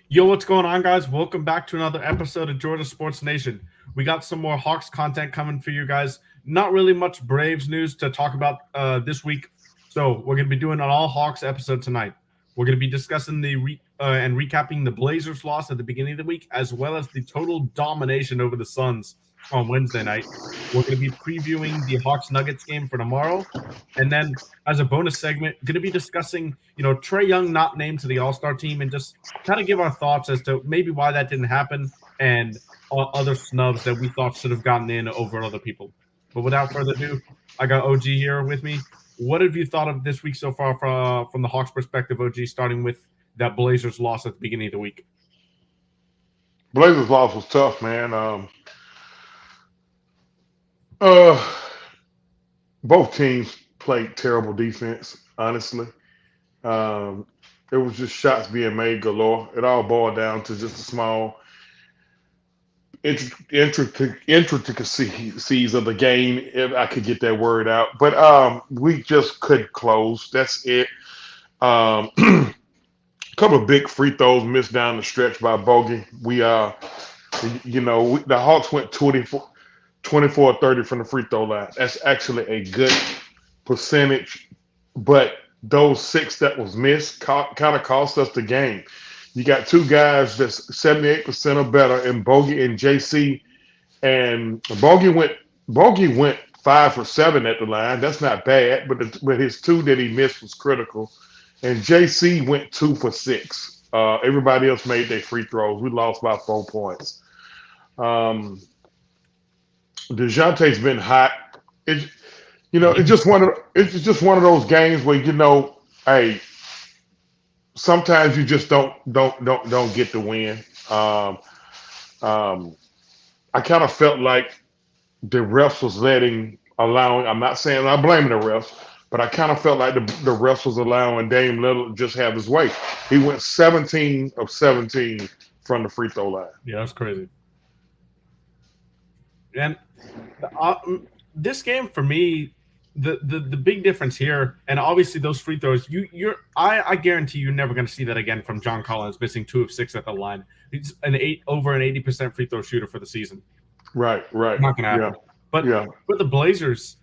Yo, what's going on, guys? Welcome back to another episode of Georgia Sports Nation. We got some more Hawks content coming for you guys. Not really much Braves news to talk about this week, so we're going to be doing an all Hawks episode tonight. We're going to be discussing and recapping the Blazers' loss at the beginning of the week, as well as the total domination over the Suns on Wednesday night. We're going to be previewing the Hawks Nuggets game for tomorrow, and then as a bonus segment, going to be discussing Trae Young not named to the All Star team and just kind of give our thoughts as to maybe why that didn't happen and other snubs that we thought should have gotten in over other people. But without further ado, I got OG here with me. What have you thought of this week so far from the Hawks' perspective, OG, starting with that Blazers loss at the beginning of the week? Blazers loss was tough, man. Uh, both teams played terrible defense. Honestly, um, it was just shots being made galore. It all boiled down to just a small intricacies of the game, if I could get that word out. But we just couldn't close. That's it. A couple of big free throws missed down the stretch by Bogey. The Hawks went 24-30 from the free throw line. That's actually a good percentage, but those six that was missed kind of cost us the game. You got two guys that's 78% or better in Bogey and JC, and Bogey went 5 for 7 at the line. That's not bad, but his two that he missed was critical. And JC went 2 for 6. Everybody else made their free throws. We lost by 4 points. Um, DeJounte's been hot. It, it's just one of those games where hey, sometimes you just don't get the win. Um, I kind of felt like the refs was allowing. I'm not saying I'm blaming the refs, but I kind of felt like the refs was allowing Dame Lillard to just have his way. He went 17 of 17 from the free throw line. Yeah, that's crazy. And uh, this game for me, the big difference here, and obviously those free throws, I guarantee you're never going to see that again from John Collins missing 2 of 6 at the line. He's over an 80% free throw shooter for the season. Right, right, Not going to yeah, happen. But yeah. for the Blazers,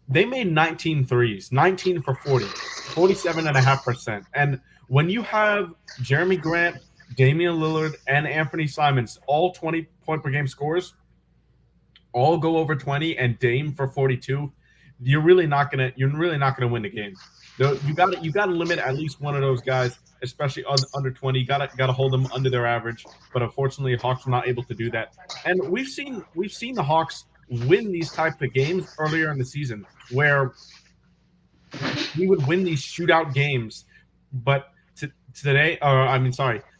they made 19 threes, 19 for 40, 47.5%. And when you have Jeremy Grant, Damian Lillard, and Anthony Simons, all 20-point per game scores, all go over 20, and Dame for 42, you're really not gonna win the game. You got to limit at least one of those guys, especially under 20. Got to hold them under their average. But unfortunately, Hawks were not able to do that. And we've seen the Hawks win these types of games earlier in the season, where we would win these shootout games. But today,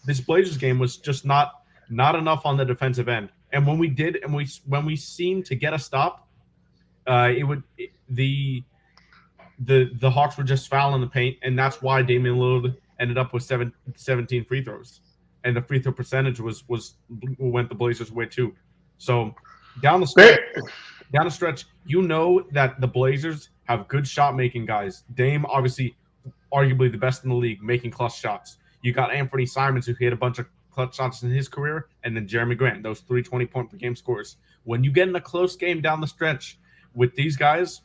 this Blazers game was just not enough on the defensive end. And when we did, and when we seemed to get a stop, the Hawks were just fouling the paint, and that's why Damian Lillard ended up with 17 free throws, and the free throw percentage went the Blazers' way too. So down the They, stretch, that the Blazers have good shot making guys. Dame, obviously, arguably the best in the league, making clutch shots. You got Anthony Simons, who hit a bunch of clutch shots in his career, and then Jeremy Grant, those 3 20-point per game scores. When you get in a close game down the stretch with these guys,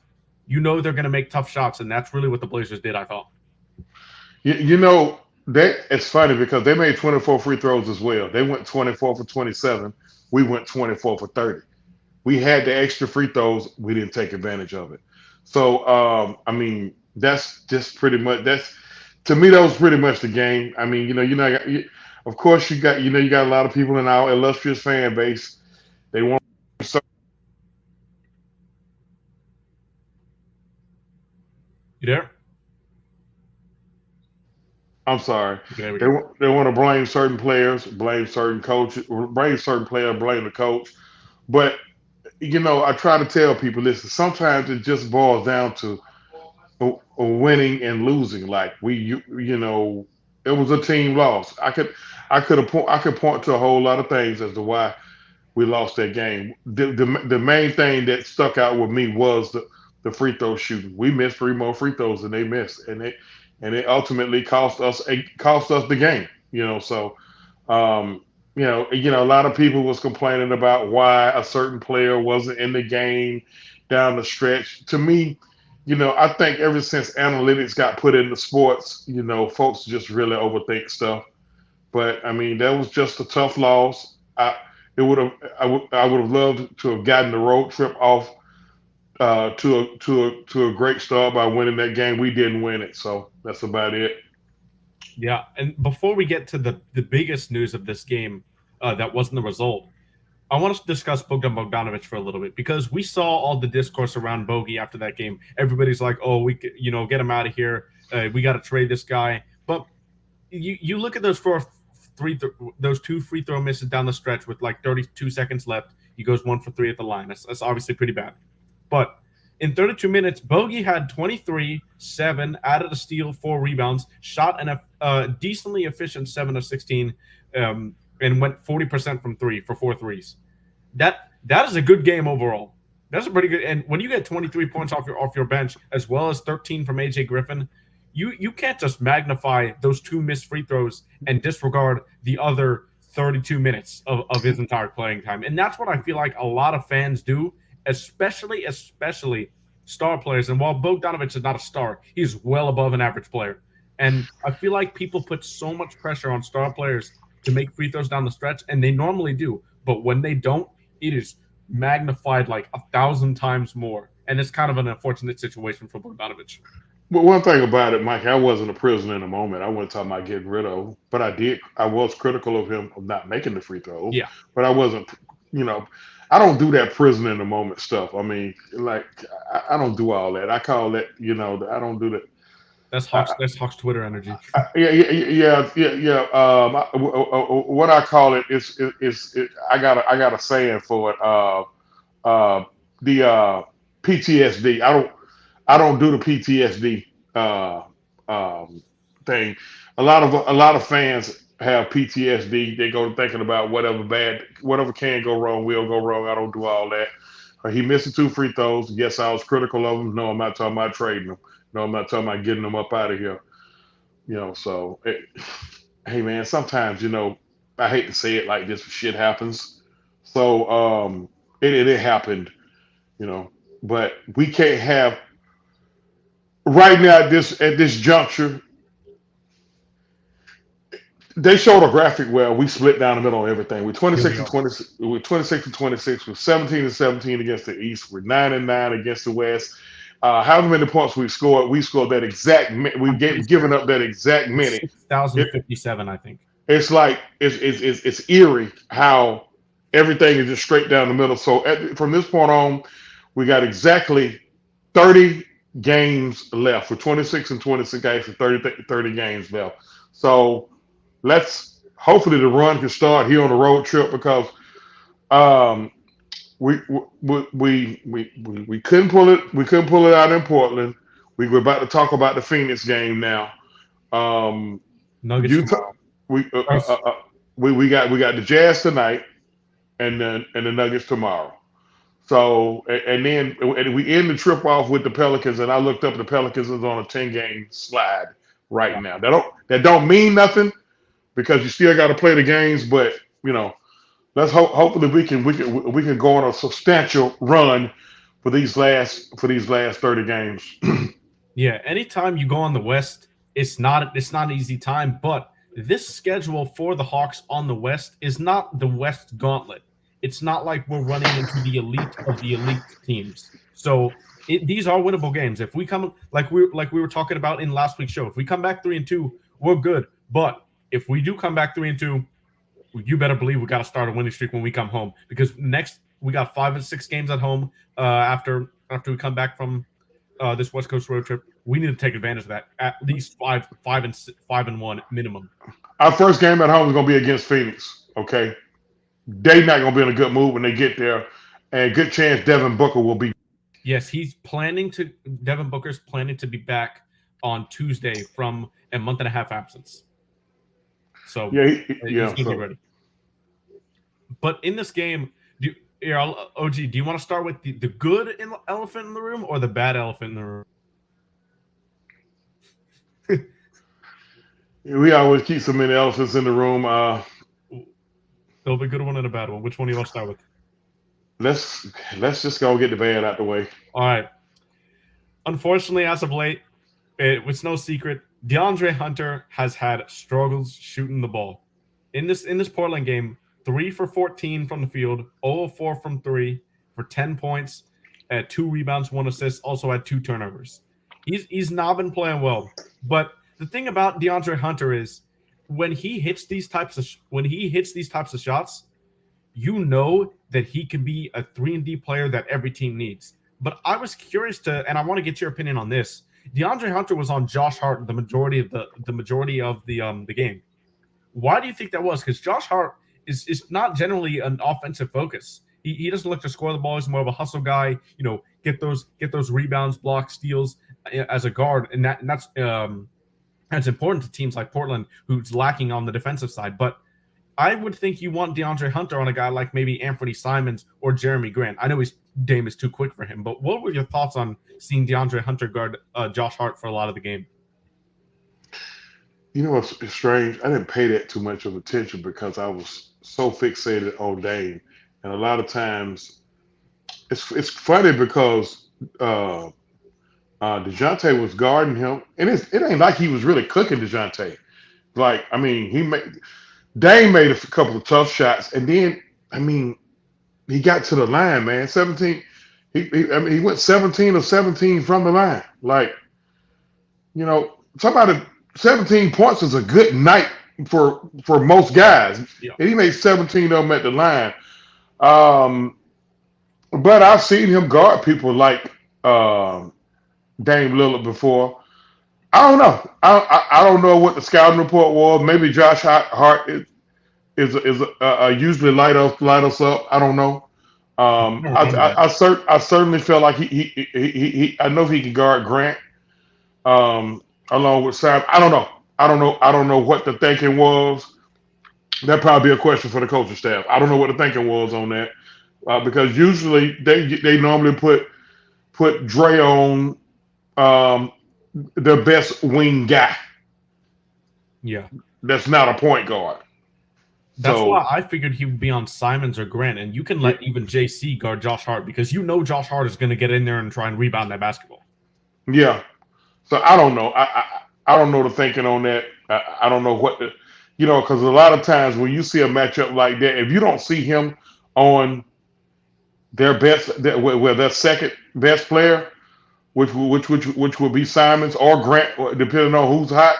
they're going to make tough shots, and that's really what the Blazers did, I thought. it's funny because they made 24 free throws as well. They went 24 for 27. We went 24 for 30. We had the extra free throws. We didn't take advantage of it. So, that's just pretty much that's to me. That was pretty much the game. I mean, of course, you got a lot of people in our illustrious fan base. They want. You there? I'm sorry. Okay, there we They go. they want to blame certain players, blame certain coaches, blame certain player, blame the coach. But I try to tell people, listen. Sometimes it just boils down to winning and losing. Like it was a team loss. I could point to a whole lot of things as to why we lost that game. The main thing that stuck out with me was the free throw shooting. We missed 3 more free throws than they missed, and it ultimately cost us the game. So A lot of people was complaining about why a certain player wasn't in the game down the stretch. To me, I think ever since analytics got put into sports, folks just really overthink stuff. But I mean, that was just a tough loss. It would have, I would have loved to have gotten the road trip off to a great start by winning that game. We didn't win it, so that's about it. Yeah, and before we get to the biggest news of this game, that wasn't the result, I want to discuss Bogdan Bogdanovic for a little bit because we saw all the discourse around Bogey after that game. Everybody's like, "Oh, get him out of here. We got to trade this guy." But you look at those those two free throw misses down the stretch with like 32 seconds left. He goes 1 for 3 at the line. That's obviously pretty bad. But in 32 minutes, Bogey had 23, 7, added a steal, 4 rebounds, shot a decently efficient 7 of 16, and went 40% from 3 for 4 threes. That is a good game overall. That's a pretty good. And when you get 23 points off your bench, as well as 13 from AJ Griffin, you can't just magnify those 2 missed free throws and disregard the other 32 minutes of his entire playing time. And that's what I feel like a lot of fans do, especially star players. And while Bogdanovich is not a star, he's well above an average player. And I feel like people put so much pressure on star players to make free throws down the stretch, and they normally do. But when they don't, it is magnified like 1,000 times more. And it's kind of an unfortunate situation for Bogdanovich. But one thing about it, Mike, I wasn't a prisoner in the moment. I wasn't talking about getting rid of him, but I did. I was critical of him of not making the free throws. Yeah. But I wasn't, you know, I don't do that prisoner in the moment stuff. I mean, like, I don't do all that. I call that, I don't do that. That's Hawks Twitter energy. Yeah. What I call it is I got a saying for it. The PTSD. I don't do the PTSD thing. A lot of fans have PTSD. They go thinking about whatever can go wrong will go wrong. I don't do all that. He missed the 2 free throws. Yes, I was critical of him. No, I'm not talking about trading him. No, I'm not talking about getting him up out of here. Hey man, sometimes I hate to say it like this, shit happens. So it happened, you know. But we can't have right now at this juncture. They showed a graphic where we split down the middle on everything. We're 26 and 20. We're 26 and 26. We're 17 and 17 against the East. We're 9 and 9 against the West. However many points we scored that exact. We've given up that exact minute. 6,057, I think. It's like it's eerie how everything is just straight down the middle. So from this point on, we got exactly 30 games left. For 26 and 26 games for 30 games left. So let's hopefully the run can start here on the road trip because um, we couldn't pull it. We couldn't pull it out in Portland. We were about to talk about the Phoenix game now. Nuggets Utah. tomorrow. We we got the Jazz tonight, and the Nuggets tomorrow. So and we end the trip off with the Pelicans, and I looked up the Pelicans is on a 10-game slide right now. That don't mean nothing because you still got to play the games, but let's hopefully we can go on a substantial run for these last 30 games. Yeah, anytime you go on the West, it's not an easy time, but this schedule for the Hawks on the West is not the West gauntlet. It's not like we're running into the elite of the elite teams. So these are winnable games. If we come like we were talking about in last week's show, if we come back 3-2, we're good. But if we do come back 3-2, you better believe we got to start a winning streak when we come home because next we got 5 and 6 games at home after we come back from this West Coast road trip. We need to take advantage of that. At least 5-1 minimum. Our first game at home is going to be against Phoenix. Okay, they're not going to be in a good mood when they get there, and good chance Devin Booker will be. Yes, Devin Booker's planning to be back on Tuesday from a month and a half absence. So he's going to be ready. But in this game, OG, do you want to start with the good elephant in the room or the bad elephant in the room? We always keep so many elephants in the room. There'll be a good one and a bad one. Which one do you want to start with? Let's just go get the bad out the way. All right. Unfortunately, as of late, it's no secret, DeAndre Hunter has had struggles shooting the ball. In this Portland game, 3 for 14 from the field, 0 of 4 from 3 for 10 points, 2 rebounds, 1 assist, also had 2 turnovers. He's not been playing well. But the thing about DeAndre Hunter is when he hits these types of shots, you know that he can be a 3-and-D player that every team needs. But I was curious and I want to get your opinion on this. DeAndre Hunter was on Josh Hart the majority of the game. Why do you think that was? Because Josh Hart is not generally an offensive focus. He doesn't look to score the ball. He's more of a hustle guy. Get those rebounds, blocks, steals as a guard, and that's important to teams like Portland, who's lacking on the defensive side. But I would think you want DeAndre Hunter on a guy like maybe Anthony Simons or Jeremy Grant. I know Dame is too quick for him, but what were your thoughts on seeing DeAndre Hunter guard Josh Hart for a lot of the game? It's strange. I didn't pay that too much of attention because I was so fixated on Dame. And a lot of times it's funny because DeJounte was guarding him. And it ain't like he was really cooking DeJounte. Like, I mean, Dame made a couple of tough shots. And then, I mean, he got to the line, man. 17. He went 17 of 17 from the line. Like, somebody 17 points is a good night for most guys. Yeah. And he made 17 of them at the line. But I've seen him guard people like Dame Lillard before. I don't know. I don't know what the scouting report was. Maybe Josh Hart is usually light us up. I don't know. I certainly feel like he I know he can guard Grant. Along with Sam. I don't know what the thinking was. That'd probably be a question for the coaching staff. I don't know what the thinking was on that. Because usually they normally put Dre on their best wing guy. Yeah. That's not a point guard. That's why I figured he would be on Simons or Grant, and you can let even JC guard Josh Hart because Josh Hart is going to get in there and try and rebound that basketball. Yeah. So I don't know. I don't know the thinking on that. I don't know what because a lot of times when you see a matchup like that, if you don't see him on their their second best player, which would be Simons or Grant, depending on who's hot,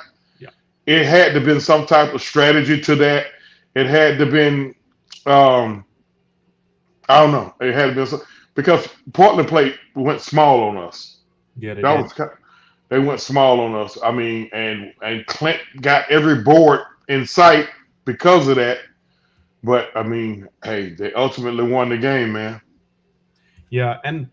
it had to been some type of strategy to that. It had to been, I don't know. It had to be because Portland went small on us. Yeah, they went small on us. I mean, and Clint got every board in sight because of that. But I mean, hey, they ultimately won the game, man. Yeah, and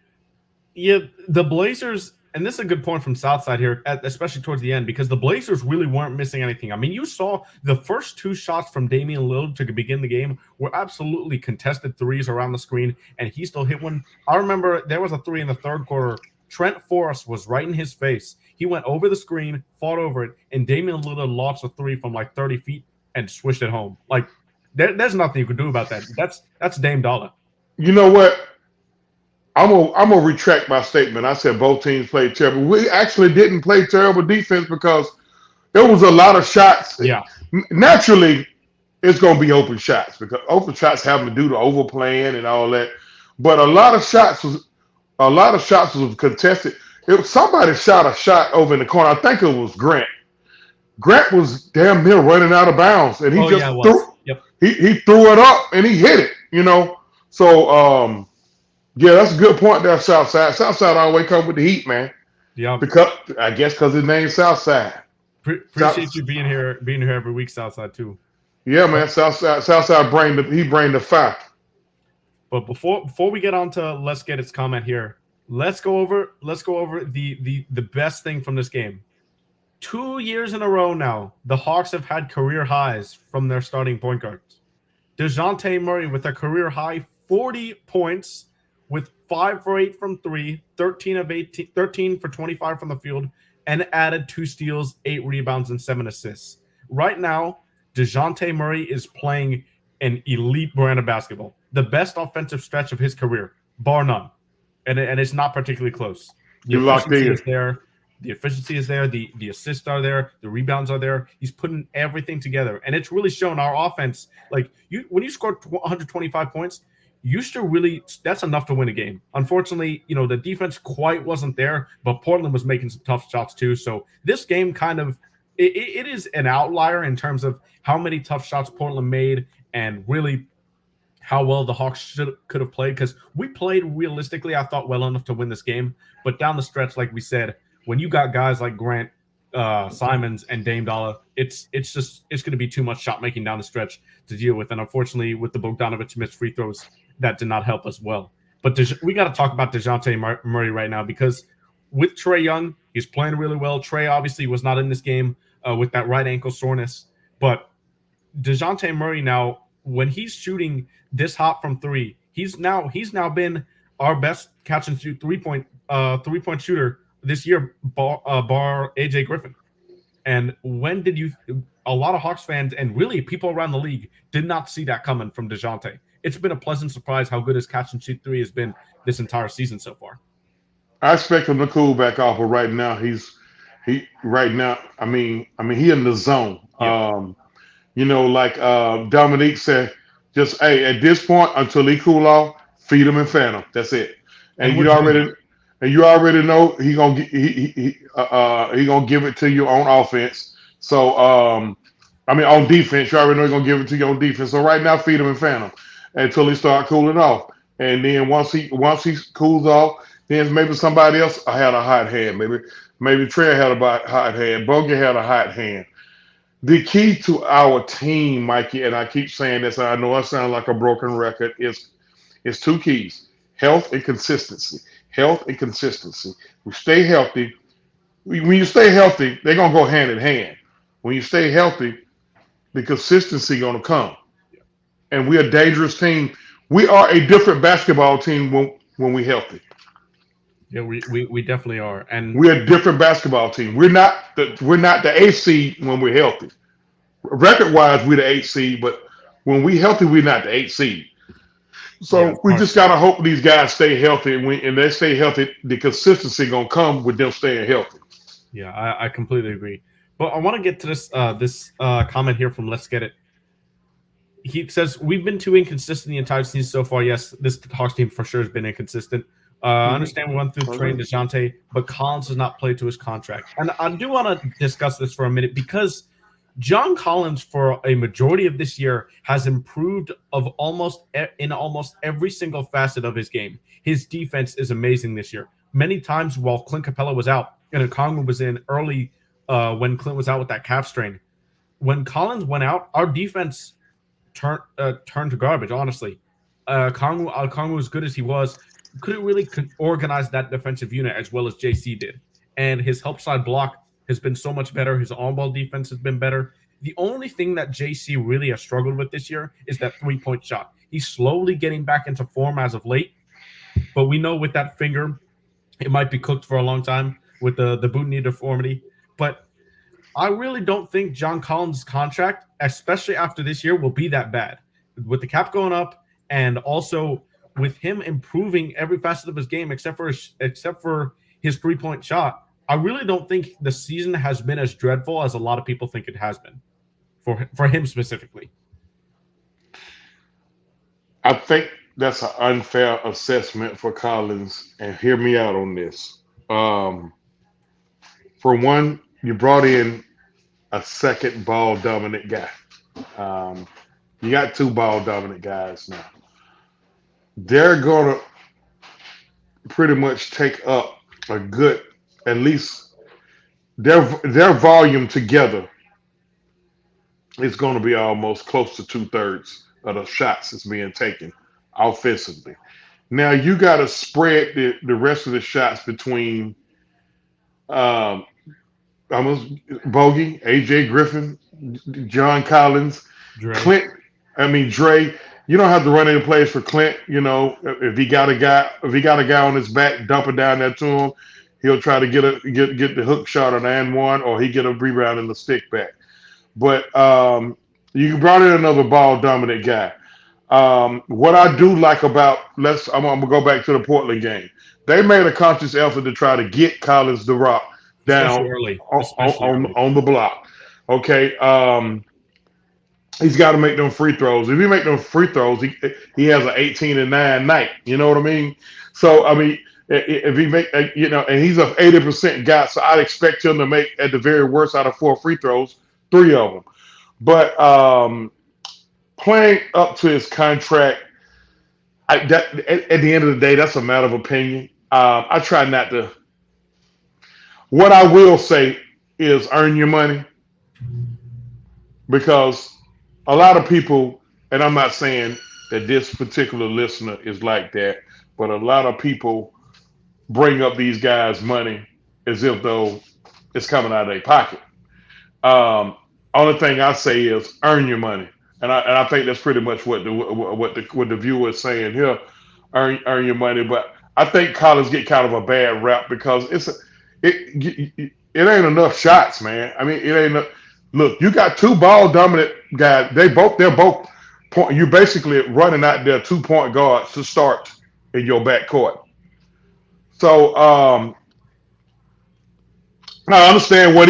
the Blazers, and this is a good point from Southside here, especially towards the end, because the Blazers really weren't missing anything. I mean, you saw the first 2 shots from Damian Lillard to begin the game were absolutely contested threes around the screen, and he still hit one. I remember there was a 3 in the third quarter. Trent Forrest was right in his face. He went over the screen, fought over it, and Damian Lillard launched a 3 from like 30 feet and swished it home. Like, there's nothing you could do about that. That's Dame Dollar. You know what? I'm gonna retract my statement. I said both teams played terrible. We actually didn't play terrible defense because there was a lot of shots. Yeah. Naturally, it's gonna be open shots because open shots have to do the overplaying and all that. But a lot of shots was contested. If somebody shot a shot over in the corner, I think it was Grant. Grant was damn near running out of bounds, and he he threw it up and he hit it. So yeah, that's a good point there, Southside. Southside always come with the heat, man. Yeah. Because his name's Southside. Appreciate you being here every week, Southside too. Yeah, man. Southside bring the fire. But before we get on to let's get its comment here, let's go over the best thing from this game. 2 years in a row now, the Hawks have had career highs from their starting point guards. DeJounte Murray with a career high 40 points with 5 for 8 from 3, 13 for 25 from the field, and added 2 steals, 8 rebounds, and 7 assists. Right now, DeJounte Murray is playing an elite brand of basketball. The best offensive stretch of his career, bar none. And it's not particularly close. The You locked efficiency in. is there. The assists are there. The rebounds are there. He's putting everything together. And it's really shown our offense. Like, when you score 125 points, you should really – that's enough to win a game. Unfortunately, the defense quite wasn't there, but Portland was making some tough shots too. So this game kind of – it is an outlier in terms of how many tough shots Portland made and really how well the Hawks could have played, because we played realistically, I thought, well enough to win this game. But down the stretch, like we said, when you got guys like Grant, Simons, and Dame Dollar, it's going to be too much shot making down the stretch to deal with. And unfortunately, with the Bogdanovich missed free throws, that did not help as well. But we got to talk about DeJounte Murray right now, because with Trae Young, he's playing really well. Trae obviously was not in this game with that right ankle soreness, but DeJounte Murray now, when he's shooting this hot from three, he's now been our best catch and shoot three-point shooter this year, bar AJ Griffin. And when did a lot of Hawks fans and really people around the league did not see that coming from DeJounte. It's been a pleasant surprise how good his catch and shoot three has been this entire season so far. I expect him to cool back off, but right now he in the zone. Yeah. Like Dominique said, just at this point until he cool off, feed him and fan him. That's it. And you already know he gonna give it to you on offense. So on defense, you already know he's gonna give it to you on defense. So right now, feed him and fan him until he start cooling off. And then once he cools off, then maybe somebody else had a hot hand. Maybe Trae had a hot hand. Bogey had a hot hand. The key to our team, Mikey, and I keep saying this, and I know I sound like a broken record, is two keys: health and consistency. Health and consistency. We stay healthy. When you stay healthy, they're going to go hand in hand. When you stay healthy, the consistency going to come. And we're a dangerous team. We are a different basketball team when we're healthy. Yeah, we definitely are. And we're a different basketball team. We're not the 8th seed when we're healthy. Record-wise, we're the 8th seed, but when we're healthy, we're not the 8th seed. So we just gotta hope these guys stay healthy, and they stay healthy. The consistency gonna come with them staying healthy. Yeah, I completely agree. But I want to get to this comment here from Let's Get It. He says, we've been too inconsistent the entire season so far. Yes, this Hawks team for sure has been inconsistent. I understand we went through Trae and DeJounte, but Collins has not played to his contract. And I do want to discuss this for a minute, because John Collins, for a majority of this year, has improved in almost every single facet of his game. His defense is amazing this year. Many times while Clint Capella was out and Okongwu was in early when Clint was out with that calf strain, when Collins went out, our defense turned to garbage, honestly. Okongwu, as good as he was, couldn't really organize that defensive unit as well as JC did. And his help side block has been so much better. His on-ball defense has been better. The only thing that JC really has struggled with this year is that three-point shot. He's slowly getting back into form as of late, but we know with that finger, it might be cooked for a long time with the boot knee deformity. But I really don't think John Collins' contract, especially after this year, will be that bad. With the cap going up, and also with him improving every facet of his game except for his three-point shot, I really don't think the season has been as dreadful as a lot of people think it has been for him specifically. I think that's an unfair assessment for Collins, and hear me out on this. For one, you brought in a second ball dominant guy. You got two ball dominant guys now. They're going to pretty much take up a good, at least their volume together is going to be almost close to 2/3 of the shots that's being taken offensively. Now you got to spread the rest of the shots between almost Bogey, AJ Griffin, John Collins, Dre. Dre. You don't have to run any plays for Clint. If he got a guy on his back, dump it down there to him, he'll try to get the hook shot on and one, or he get a rebound and the stick back. But You brought in another ball dominant guy. What I do like about I'm gonna go back to the Portland game. They made a conscious effort to try to get Collins the rock down especially early. Especially early. on the block. Okay, he's got to make them free throws. If he make them free throws, he has an 18-9 night. You know what I mean? So I mean, if he make and he's a 80% guy, so I'd expect him to make at the very worst out of 4 free throws, 3 of them. But playing up to his contract, at the end of the day, that's a matter of opinion. I try not to. What I will say is earn your money because a lot of people, and I'm not saying that this particular listener is like that, but a lot of people bring up these guys' money as if though it's coming out of their pocket. Only thing I say is earn your money, and I think that's pretty much what the viewer is saying here. Earn your money, but I think college get kind of a bad rap because it ain't enough shots, man. I mean, it ain't. Look, you got two ball dominant guys. They're both point. You basically running out there 2 point guards to start in your backcourt. So I understand what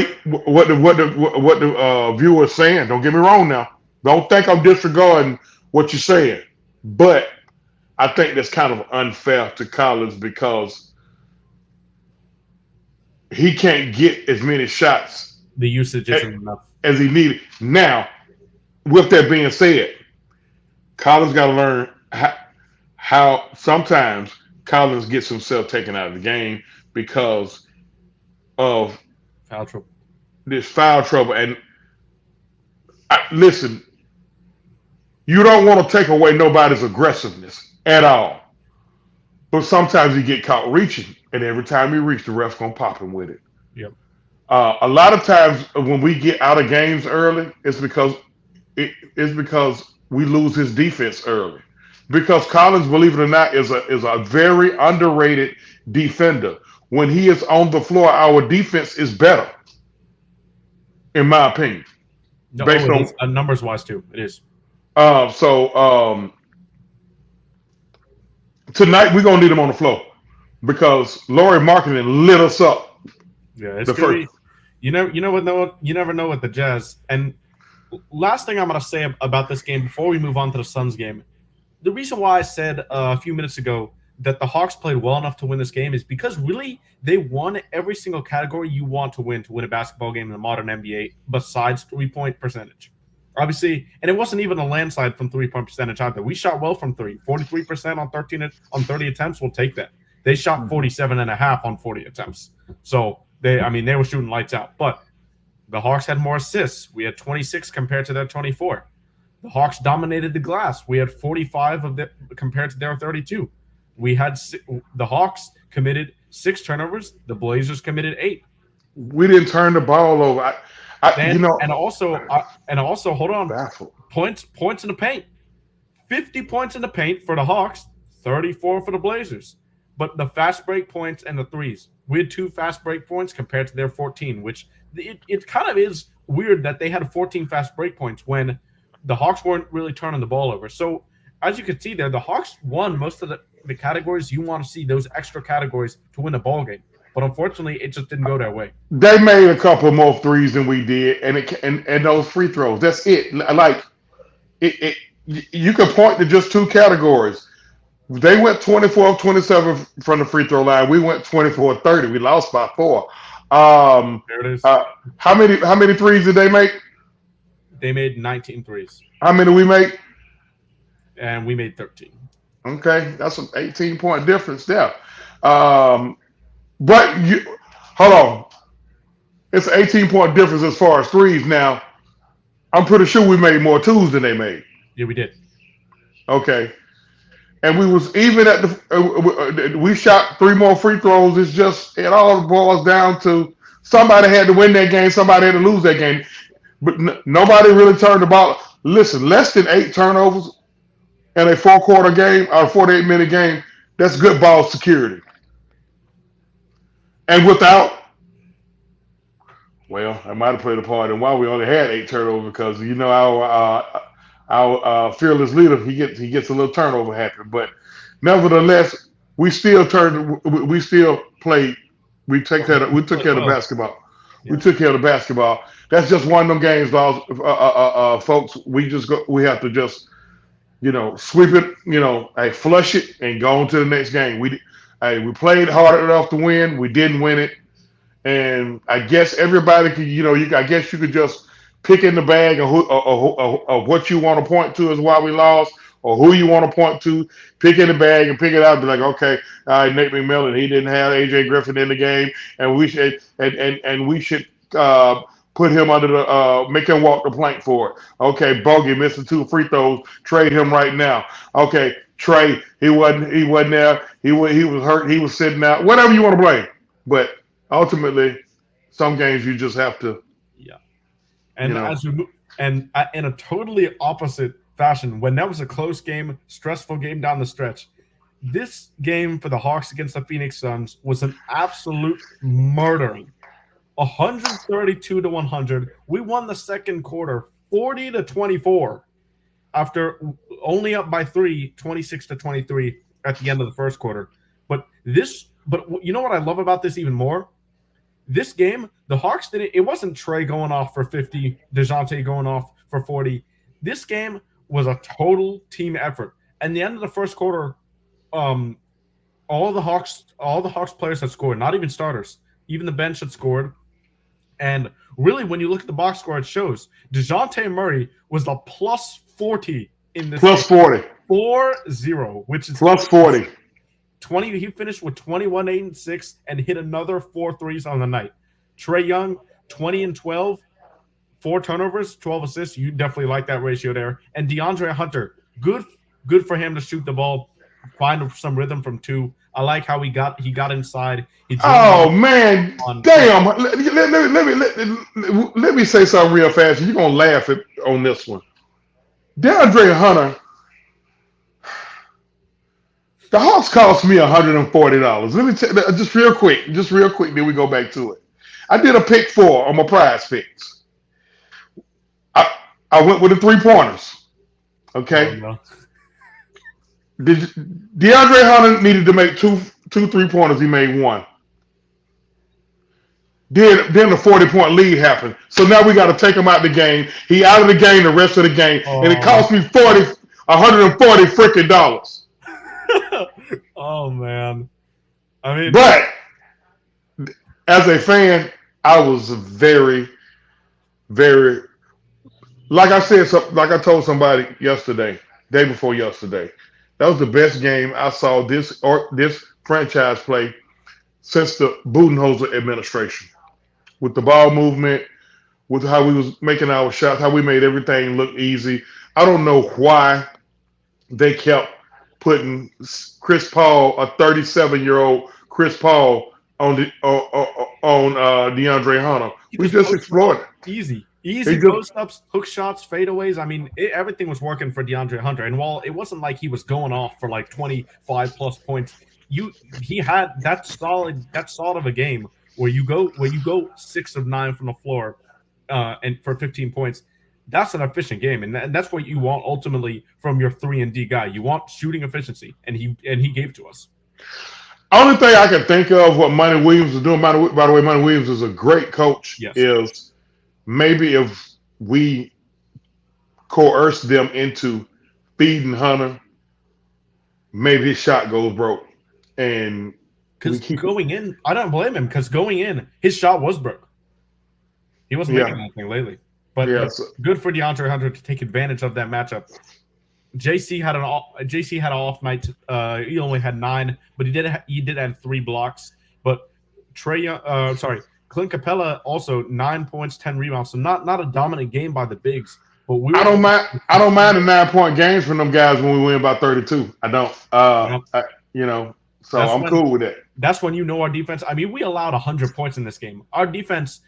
the viewer is saying. Don't get me wrong now. Don't think I'm disregarding what you're saying, but I think that's kind of unfair to Collins because he can't get as many shots The usage isn't enough. as he needed. Now, with that being said, Collins got to learn how sometimes Collins gets himself taken out of the game because of Foul trouble. this foul trouble. And listen, you don't want to take away nobody's aggressiveness at all. But sometimes you get caught reaching, and every time you reach, the ref's gonna pop him with it. Yep. A lot of times when we get out of games early, it's because we lose his defense early. Because Collins, believe it or not, is a very underrated defender. When he is on the floor, our defense is better, in my opinion. No, Based it on is, numbers wise too. It is. so tonight we're gonna need him on the floor because Laurie Marketing lit us up Yeah, it's the gonna first. be. You never know what the Jazz. And last thing I'm gonna say about this game before we move on to the Suns game, the reason why I said a few minutes ago that the Hawks played well enough to win this game is because really they won every single category you want to win a basketball game in the modern NBA besides 3-point percentage. Obviously, and it wasn't even a landslide from 3-point percentage either. We shot well from three, 43% on 30 attempts. We'll take that. They shot 47.5 on 40 attempts. So they were shooting lights out. But the Hawks had more assists. We had 26 compared to their 24. The Hawks dominated the glass. We had 45 compared to their 32. The Hawks committed 6 turnovers. The Blazers committed 8. We didn't turn the ball over. And also, hold on. Baffled. Points in the paint. 50 points in the paint for the Hawks, 34 for the Blazers. But the fast break points and the threes, we had 2 fast break points compared to their 14, which it kind of is weird that they had 14 fast break points when the Hawks weren't really turning the ball over. So as you can see there, the Hawks won most of the categories you want to see, those extra categories to win a ball game. But unfortunately, it just didn't go that way. They made a couple more threes than we did, and those free throws. That's it. Like you can point to just 2 categories. They went 24 of 27 from the free throw line. We went 24 of 30. We lost by 4. There it is. How many threes did they make? They made 19 threes. How many we make? And we made 13. Okay, that's an 18-point difference there. But hold on. It's an 18-point difference as far as threes. Now, I'm pretty sure we made more twos than they made. Yeah, we did. Okay. And we was even at we shot 3 more free throws. It all boils down to somebody had to win that game, somebody had to lose that game. But nobody really turned the ball. Listen, less than 8 turnovers in a 4-quarter game or a 48-minute game, that's good ball security. And without Well, I might have played a part in why we only had 8 turnovers because our fearless leader he gets a little turnover happy, but nevertheless we still played. We took care of the Well, basketball. We yeah. took care of the basketball. That's just one of them games, folks. We have to just sweep it, flush it and go on to the next game. We played hard enough to win. We didn't win it. And I guess everybody could, I guess you could just pick in the bag of what you want to point to as why we lost, or who you want to point to. Pick in the bag and pick it out. And be like, okay, all right, Nate McMillan, he didn't have AJ Griffin in the game, and we should put him under the make him walk the plank for it. Okay, Bogey missing 2 free throws. Trade him right now. Okay, Trae, he wasn't there. He was hurt. He was sitting out. Whatever you want to blame, but ultimately, some games you just have to. Yeah. And in a totally opposite fashion, when that was a close game, stressful game down the stretch, this game for the Hawks against the Phoenix Suns was an absolute murder. 132-100. We won the second quarter 40-24 after only up by 3, 26-23 at the end of the first quarter. But you know what I love about this even more? This game, the Hawks didn't. It wasn't Trae going off for 50, DeJounte going off for 40. This game was a total team effort. And the end of the first quarter, all the Hawks players had scored. Not even starters, even the bench had scored. And really, when you look at the box score, it shows DeJounte Murray was the plus 40 in this. Plus 40. 4-0, which is plus 40. 20. He finished with 21, 8, and 6, and hit another 4 threes on the night. Trae Young, 20 and 12, 4 turnovers, 12 assists. You definitely like that ratio there. And DeAndre Hunter, good for him to shoot the ball, find some rhythm from 2. I like how he got inside. Man, damn! Let me say something real fast. You're gonna laugh on this one. DeAndre Hunter. The Hawks cost me $140. Let me just real quick. Then we go back to it. I did a pick 4 on my prize picks. I went with the 3-pointers. Okay. Oh, no. DeAndre Hunter needed to make two 3-pointers. He made 1. Then the 40-point lead happened. So now we got to take him out the game. He out of the game the rest of the game, and it cost me $140 freaking dollars. Oh man, I mean, but as a fan, I was very, very, like I told somebody day before yesterday, that was the best game I saw this franchise play since the Budenholzer administration. With the ball movement, with how we was making our shots, how we made everything look easy. I don't know why they kept putting Chris Paul, a 37-year-old Chris Paul, on DeAndre Hunter. We just explored it. Easy post-ups, hook shots, fadeaways. I mean, everything was working for DeAndre Hunter. And while it wasn't like he was going off for like 25-plus points, he had that solid of a game where you go 6 of 9 from the floor and for 15 points. That's an efficient game, and that's what you want ultimately from your 3-and-D guy. You want shooting efficiency, and he gave to us. Only thing I can think of what Monty Williams is doing. By the way, Monty Williams is a great coach. Yes. Is maybe if we coerce them into feeding Hunter, maybe his shot goes broke. And because going in, I don't blame him. Because going in, his shot was broke. He wasn't making anything lately. But good for DeAndre Hunter to take advantage of that matchup. JC had an off night. He only had 9, but he did have 3 blocks. But Clint Capella also 9 points, 10 rebounds. So not a dominant game by the bigs. But I don't mind the 9-point games from them guys when we win by 32. I don't. So I'm cool with it. That's when our defense. I mean, we allowed 100 points in this game. Our defense.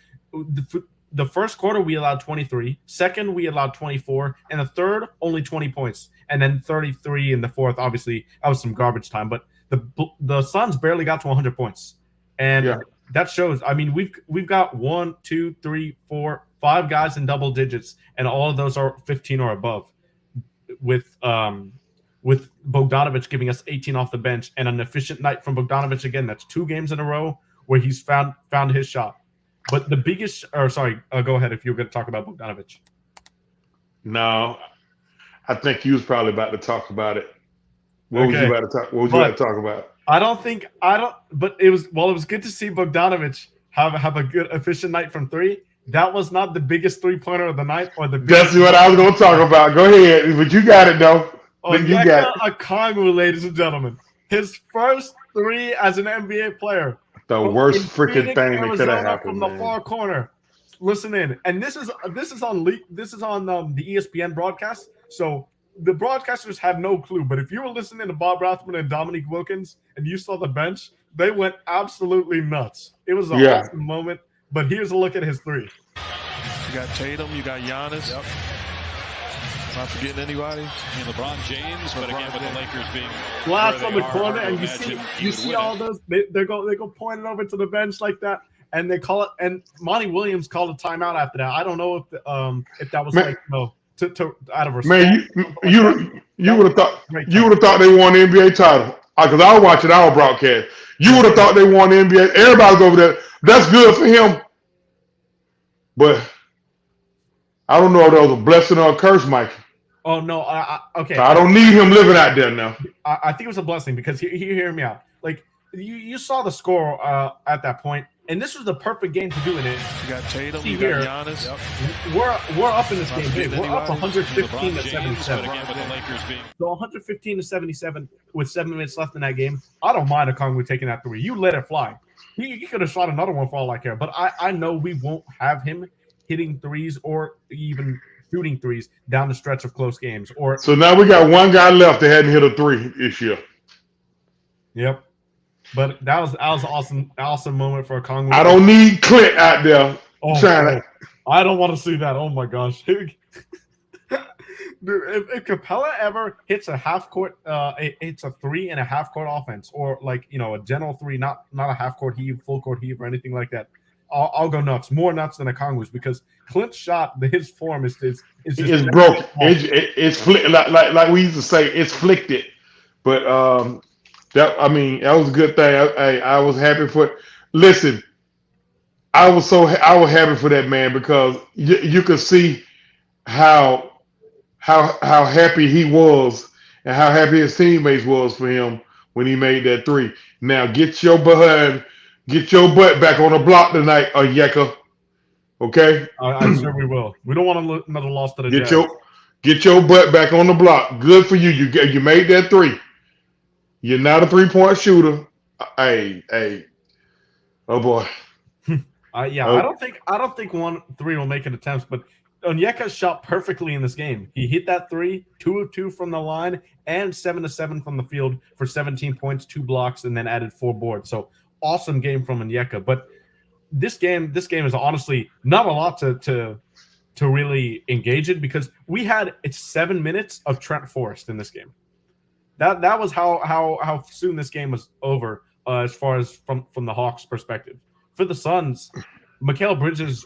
The first quarter, we allowed 23. Second, we allowed 24. And the third, only 20 points. And then 33 in the fourth. Obviously, that was some garbage time. But the Suns barely got to 100 points. And that shows. I mean, we've got 1, 2, 3, 4, 5 guys in double digits, and all of those are 15 or above. With Bogdanovic giving us 18 off the bench and an efficient night from Bogdanovic again. That's 2 games in a row where he's found his shot. But the biggest, go ahead if you're going to talk about Bogdanovic. No, I think you was probably about to talk about it. What was you about to talk about? But it was good to see Bogdanovic have a good efficient night from 3. That was not the biggest 3-pointer of the night or the biggest. That's what I was going to talk about. Go ahead, but you got it though. You got it. Okongwu, ladies and gentlemen, his first 3 as an NBA player. The worst freaking thing that could have happened from the far corner. Listen in, and this is on the ESPN broadcast. So the broadcasters had no clue. But if you were listening to Bob Rathman and Dominique Wilkins and you saw the bench, they went absolutely nuts. It was an awesome moment. But here's a look at his 3. You got Tatum, you got Giannis. Yep. Not forgetting anybody. And LeBron James, but again with the Lakers being glass on the corner, and you see all those. They go pointing over to the bench like that, and they call it. And Monty Williams called a timeout after that. I don't know if that was to out of respect. Man, you would have thought they won the NBA title because I was watching our broadcast. You would have thought they won the NBA. Everybody's over there. That's good for him, but I don't know if that was a blessing or a curse, Mike. Oh no, okay. I don't need him living out there now. I think it was a blessing because he hear me out. Like you saw the score at that point, and this was the perfect game to do it in. You got Tatum, you got Giannis. Yep. We're up in this game big. We're up 115 to 77. So 115 to 77 with 7 minutes left in that game. I don't mind Okongwu taking that 3. You let it fly. He could have shot another one for all I care. But I know we won't have him hitting 3s or even shooting 3s down the stretch of close games. So now we got one guy left that hadn't hit a 3 this year. Yep. But that was an awesome moment for Okongwu. I don't need Clint out there trying to. I don't want to see that. Oh my gosh. Dude, if Capella ever hits a half court, it's a 3.5 court offense, or a general 3, not a half court heave, full court heave, or anything like that. I'll go nuts, more nuts than Okongwu's, because Clint's shot, his form is just broken. It's flicked, like we used to say, it's flicked it. But that was a good thing. I was happy for. Listen, I was happy for that man because you could see how happy he was and how happy his teammates was for him when he made that 3. Now get your butt back on the block tonight, Onyeka. Okay? I'm sure we will. We don't want another loss to the Jazz. Get your butt back on the block. Good for you. You made that 3. You're not a 3-point shooter. Hey. Oh boy. I don't think 1-3 will make an attempt, but Onyeka shot perfectly in this game. He hit that 3, 2 of 2 from the line, and 7 of 7 from the field for 17 points, 2 blocks, and then added 4 boards. So awesome game from Onyeka. But this game is honestly not a lot to really engage in, because we had 7 minutes of Trent Forrest in this game. That was how soon this game was over, as far as from the Hawks' perspective. For the Suns, Mikal Bridges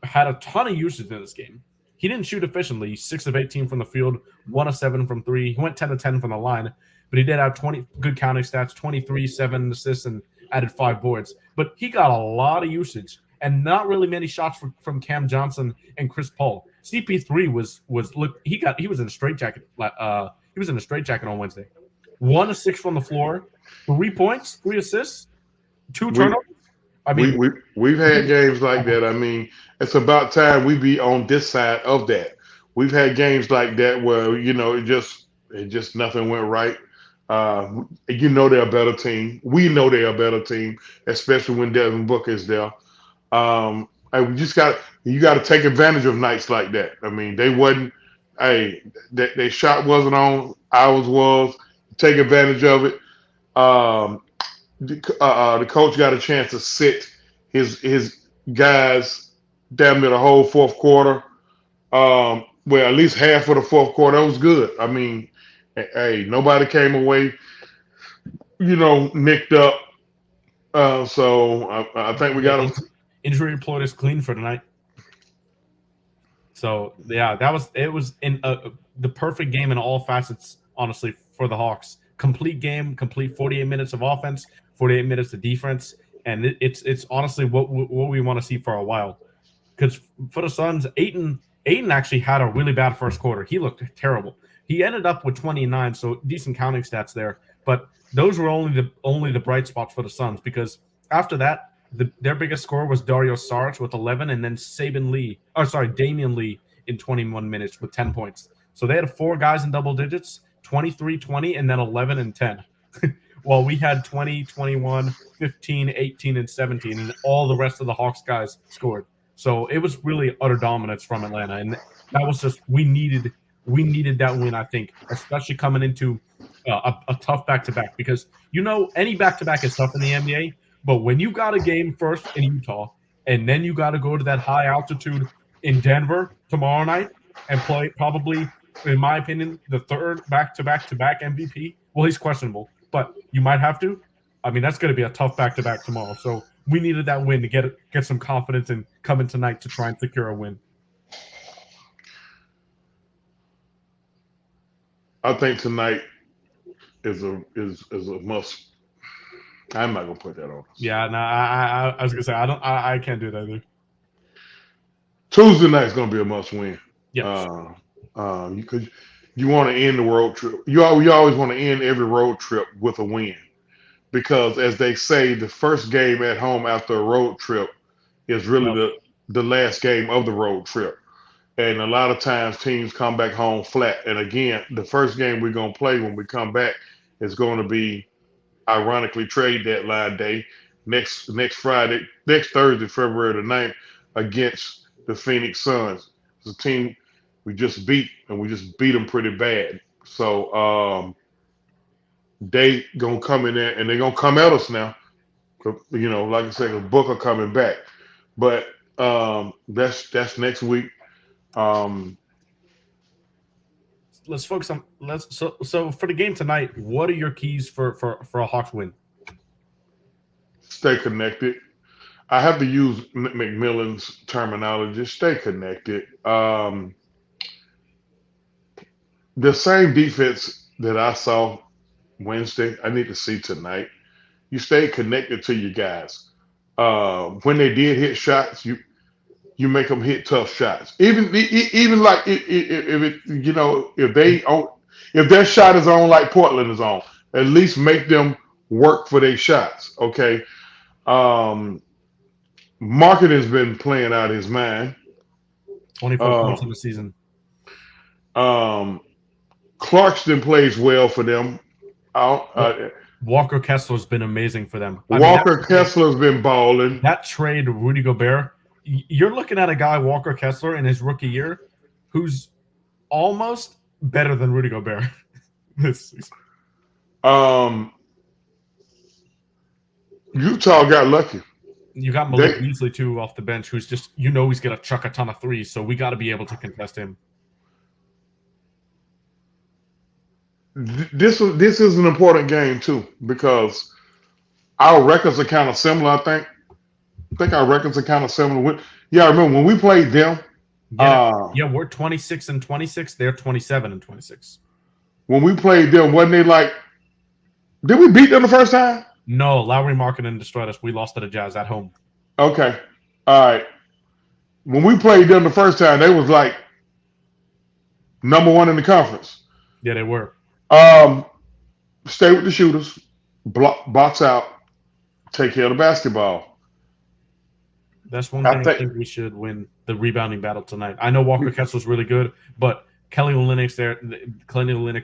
had a ton of usage in this game. He didn't shoot efficiently. 6 of 18 from the field, 1 of 7 from 3. He went 10 of 10 from the line, but he did have 20 good counting stats, 23, 7 assists, and added 5 boards. But he got a lot of usage and not really many shots from Cam Johnson and Chris Paul. CP3 he was in a straitjacket. He was in a straitjacket on Wednesday. 1 of 6 from the floor, 3 points, 3 assists, 2 turnovers. We've had games like that. I mean, it's about time we be on this side of that. We've had games like that where it just nothing went right. They're a better team. We know they're a better team, especially when Devin Booker is there. You got to take advantage of nights like that. I mean, they wasn't. Their shot wasn't on. Ours was. Take advantage of it. The coach got a chance to sit his guys damn near the whole fourth quarter. Well, at least half of the fourth quarter. That was good. I mean, nobody came away, nicked up. So I think we got to. Injury report is clean for tonight. So yeah, it was in the perfect game in all facets, honestly, for the Hawks. Complete game, complete 48 minutes of offense, 48 minutes of defense, and it's honestly what we want to see for a while. Because for the Suns, Ayton actually had a really bad first quarter. He looked terrible. He ended up with 29, so decent counting stats there. But those were only the bright spots for the Suns, because after that, their biggest scorer was Dario Saric with 11, and then Damian Lee in 21 minutes with 10 points. So they had 4 guys in double digits, 23, 20, and then 11 and 10. While we had 20, 21, 15, 18, and 17, and all the rest of the Hawks guys scored. So it was really utter dominance from Atlanta, and that was just we needed that win, I think, especially coming into a tough back-to-back, because any back-to-back is tough in the NBA. But when you got a game first in Utah, and then you got to go to that high altitude in Denver tomorrow night and play probably, in my opinion, the third back-to-back MVP. Well, he's questionable, but you might have to. I mean, that's going to be a tough back-to-back tomorrow. So we needed that win to get some confidence and come in tonight to try and secure a win. I think tonight is a must. I'm not gonna put that on. Yeah, no, I was gonna say I can't do that either. Tuesday night's gonna be a must win. Yeah. Because you want to end the road trip. You always want to end every road trip with a win, because as they say, the first game at home after a road trip is really the last game of the road trip. And a lot of times teams come back home flat. And again, the first game we're gonna play when we come back is going to be, ironically, trade deadline day next Thursday, February the 9th, against the Phoenix Suns. It's a team we just beat, and we just beat them pretty bad. So they gonna come in there, and they're gonna come at us now. Like I said, Booker coming back, but that's next week. Let's focus on so for the game tonight. What are your keys for a Hawks win? Stay connected. I have to use McMillan's terminology. Stay connected. The same defense that I saw Wednesday, I need to see tonight. You stay connected to your guys. When they did hit shots, you make them hit tough shots. Even like if their shot is on like Portland is on, at least make them work for their shots. Okay. Market has been playing out his mind. 24 points in the season. Clarkston plays well for them. Walker Kessler's been amazing for them. Walker Kessler's been balling. That trade, Rudy Gobert, you're looking at a guy, Walker Kessler, in his rookie year, who's almost better than Rudy Gobert this season. Utah got lucky. You got Malik Beasley, too, off the bench, who's just, he's going to chuck a ton of threes, so we got to be able to contest him. This is an important game, too, because our records are kind of similar, I think. Our records are kind of similar. I remember when we played them. We're 26 and 26. They're 27 and 26. When we played them, wasn't they like? Did we beat them the first time? No, Lowry Markkanen destroyed us. We lost to the Jazz at home. Okay, all right. When we played them the first time, they was like number 1 in the conference. Yeah, they were. Stay with the shooters, box out, take care of the basketball. That's one thing I think we should win the rebounding battle tonight. I know Walker Kessler's really good, but Kelly Olynyk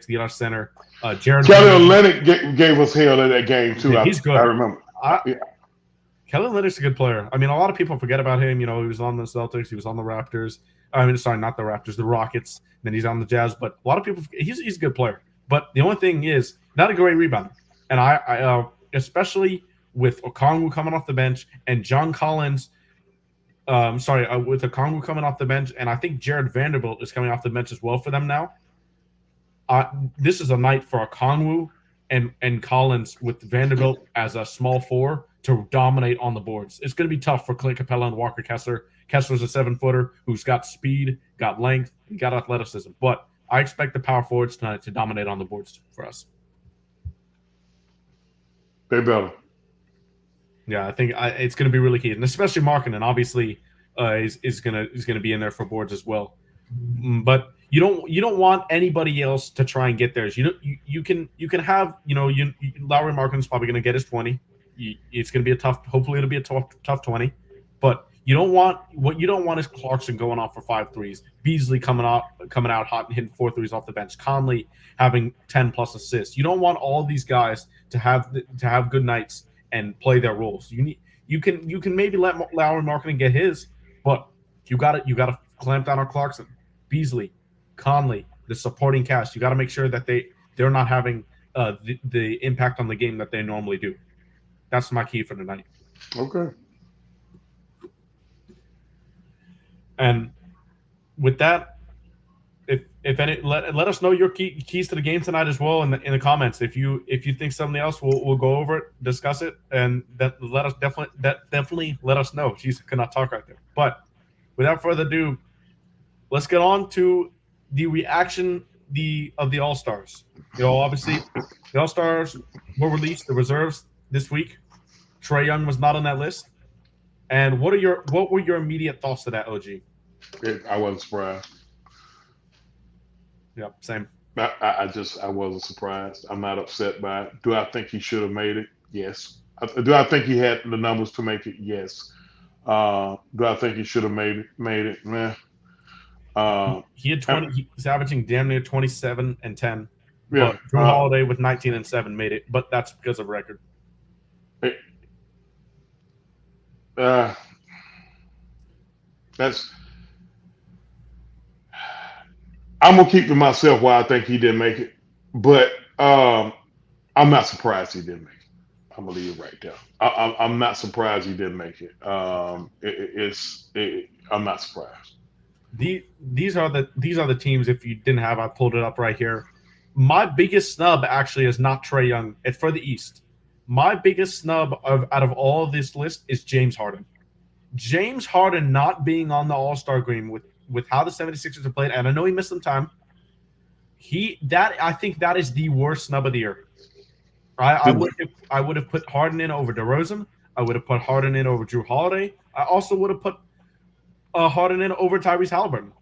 the other center. Kelly Olynyk gave us hell in that game too. Yeah, he's good. I remember. Kelly Olynyk's a good player. I mean, a lot of people forget about him. He was on the Celtics. He was on the Raptors. I mean, sorry, not the Raptors, the Rockets. Then he's on the Jazz. But a lot of people, he's a good player. But the only thing is, not a great rebounder. And I especially with Okongwu coming off the bench and John Collins. With Okongwu coming off the bench, and I think Jared Vanderbilt is coming off the bench as well for them now. This is a night for Okongwu and Collins with Vanderbilt as a small 4 to dominate on the boards. It's going to be tough for Clint Capella and Walker Kessler. Kessler's a 7-footer who's got speed, got length, got athleticism. But I expect the power forwards tonight to dominate on the boards for us. They better. Yeah, I think it's going to be really key, and especially Markkanen obviously is going to be in there for boards as well. But you don't want anybody else to try and get theirs. You can have Lauri Markkanen's probably going to get his 20. It's going to be a tough. Hopefully, it'll be a tough 20. But what you don't want is Clarkson going off for 5 threes, Beasley coming out hot and hitting 4 threes off the bench, Conley having 10 plus assists. You don't want all these guys to have good nights and play their roles. You can maybe let Lauri Markkanen get his, but you got to clamp down on Clarkson, Beasley, Conley, the supporting cast. You got to make sure that they're not having the impact on the game that they normally do. That's my key for tonight. Okay. And with that, if any, let us know your keys to the game tonight as well in the comments. If you think something else, we'll go over it, discuss it, and definitely let us know. Jeez, I could not talk right there. But without further ado, let's get on to the reaction of the All-Stars. Obviously, the All-Stars were released, the reserves this week. Trae Young was not on that list. And what were your immediate thoughts to that, OG? I wasn't surprised. Yeah, same. I wasn't surprised. I'm not upset by it. Do I think he should have made it? Yes. Do I think he had the numbers to make it? Yes. Do I think he should have made it? Meh. He had 20. He's averaging damn near 27 and 10. Yeah. But Jrue Holiday with 19 and 7 made it, but that's because of record. I'm gonna keep to myself why I think he didn't make it, but I'm not surprised he didn't make it. I'm gonna leave it right there. I'm not surprised he didn't make it. I'm not surprised. These are the teams. If you didn't have, I pulled it up right here. My biggest snub actually is not Trae Young. It's for the East. My biggest snub out of all of this list is James Harden. James Harden not being on the All-Star game with how the 76ers have played, and I know he missed some time. I think that is the worst snub of the year. I would have put Harden in over DeRozan. I would have put Harden in over Jrue Holiday. I also would have put Harden in over Tyrese Halliburton.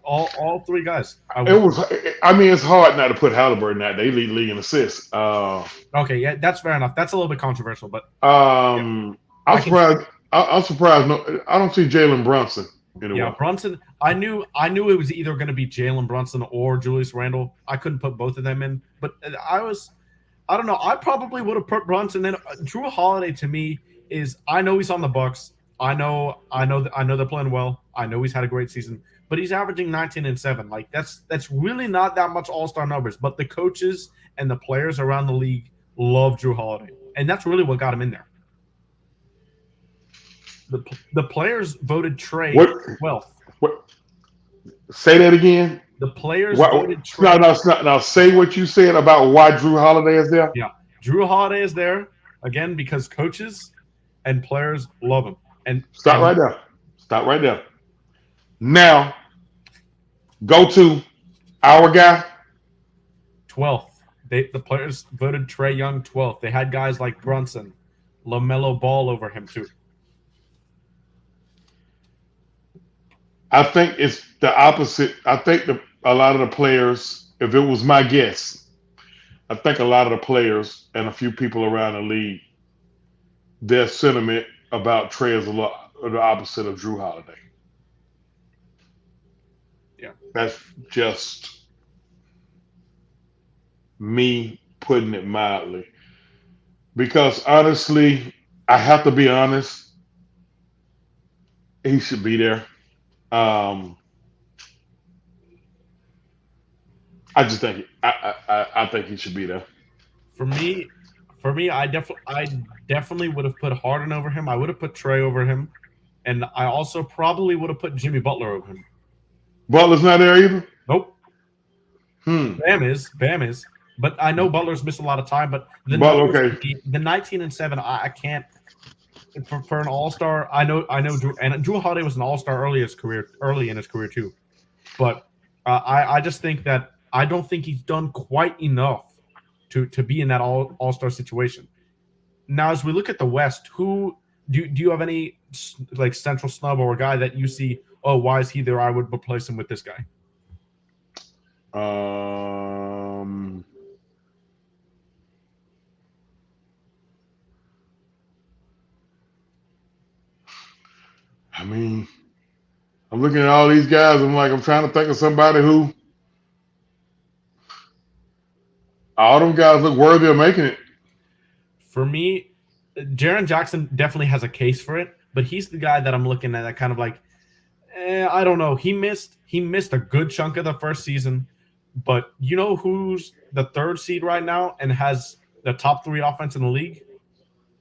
All 3 guys. It's hard not to put Halliburton out. They lead league in assists. Okay, yeah, that's fair enough. That's a little bit controversial, but I'm surprised. I'm surprised. No, I don't see Jalen Brunson. Yeah, Brunson. I knew it was either going to be Jalen Brunson or Julius Randle. I couldn't put both of them in, but I don't know. I probably would have put Brunson in. Jrue Holiday to me is. I know he's on the Bucks. I know they're playing well. I know he's had a great season, but he's averaging 19 and 7. Like that's really not that much All-Star numbers. But the coaches and the players around the league love Jrue Holiday, and that's really what got him in there. The players voted Trae 12th. What? Say that again. The players voted Trae. Now say what you said about why Jrue Holiday is there. Yeah, Jrue Holiday is there again because coaches and players love him. And stop right there. Now, go to our guy. 12th. The players voted Trae Young 12th. They had guys like Brunson, LaMelo Ball over him too. I think it's the opposite. I think a lot of the players, if it was my guess, I think a lot of the players and a few people around the league, their sentiment about Trae is the opposite of Jrue Holiday. Yeah. That's just me putting it mildly. Because honestly, I have to be honest, he should be there. I just think I think he should be there. For me, I definitely would have put Harden over him. I would have put Trae over him, and I also probably would have put Jimmy Butler over him. Butler's not there either. Nope. Bam is. But I know Butler's missed a lot of time. But the Butler, numbers, okay. the 19-7, I can't for an All-Star. I know, Drew Holiday was an All-Star early in his career too. But I just think that I don't think he's done quite enough to be in that All-Star situation. Now, as we look at the West, who do you have any like central snub or a guy that you see? Oh, why is he there? I would replace him with this guy. I mean, I'm looking at all these guys. I'm trying to think of somebody who all them guys look worthy of making it. For me, Jaren Jackson definitely has a case for it, but he's the guy that I'm looking at that kind of like, I don't know. He missed a good chunk of the first season, but you know who's the 3rd seed right now and has the top 3 offense in the league?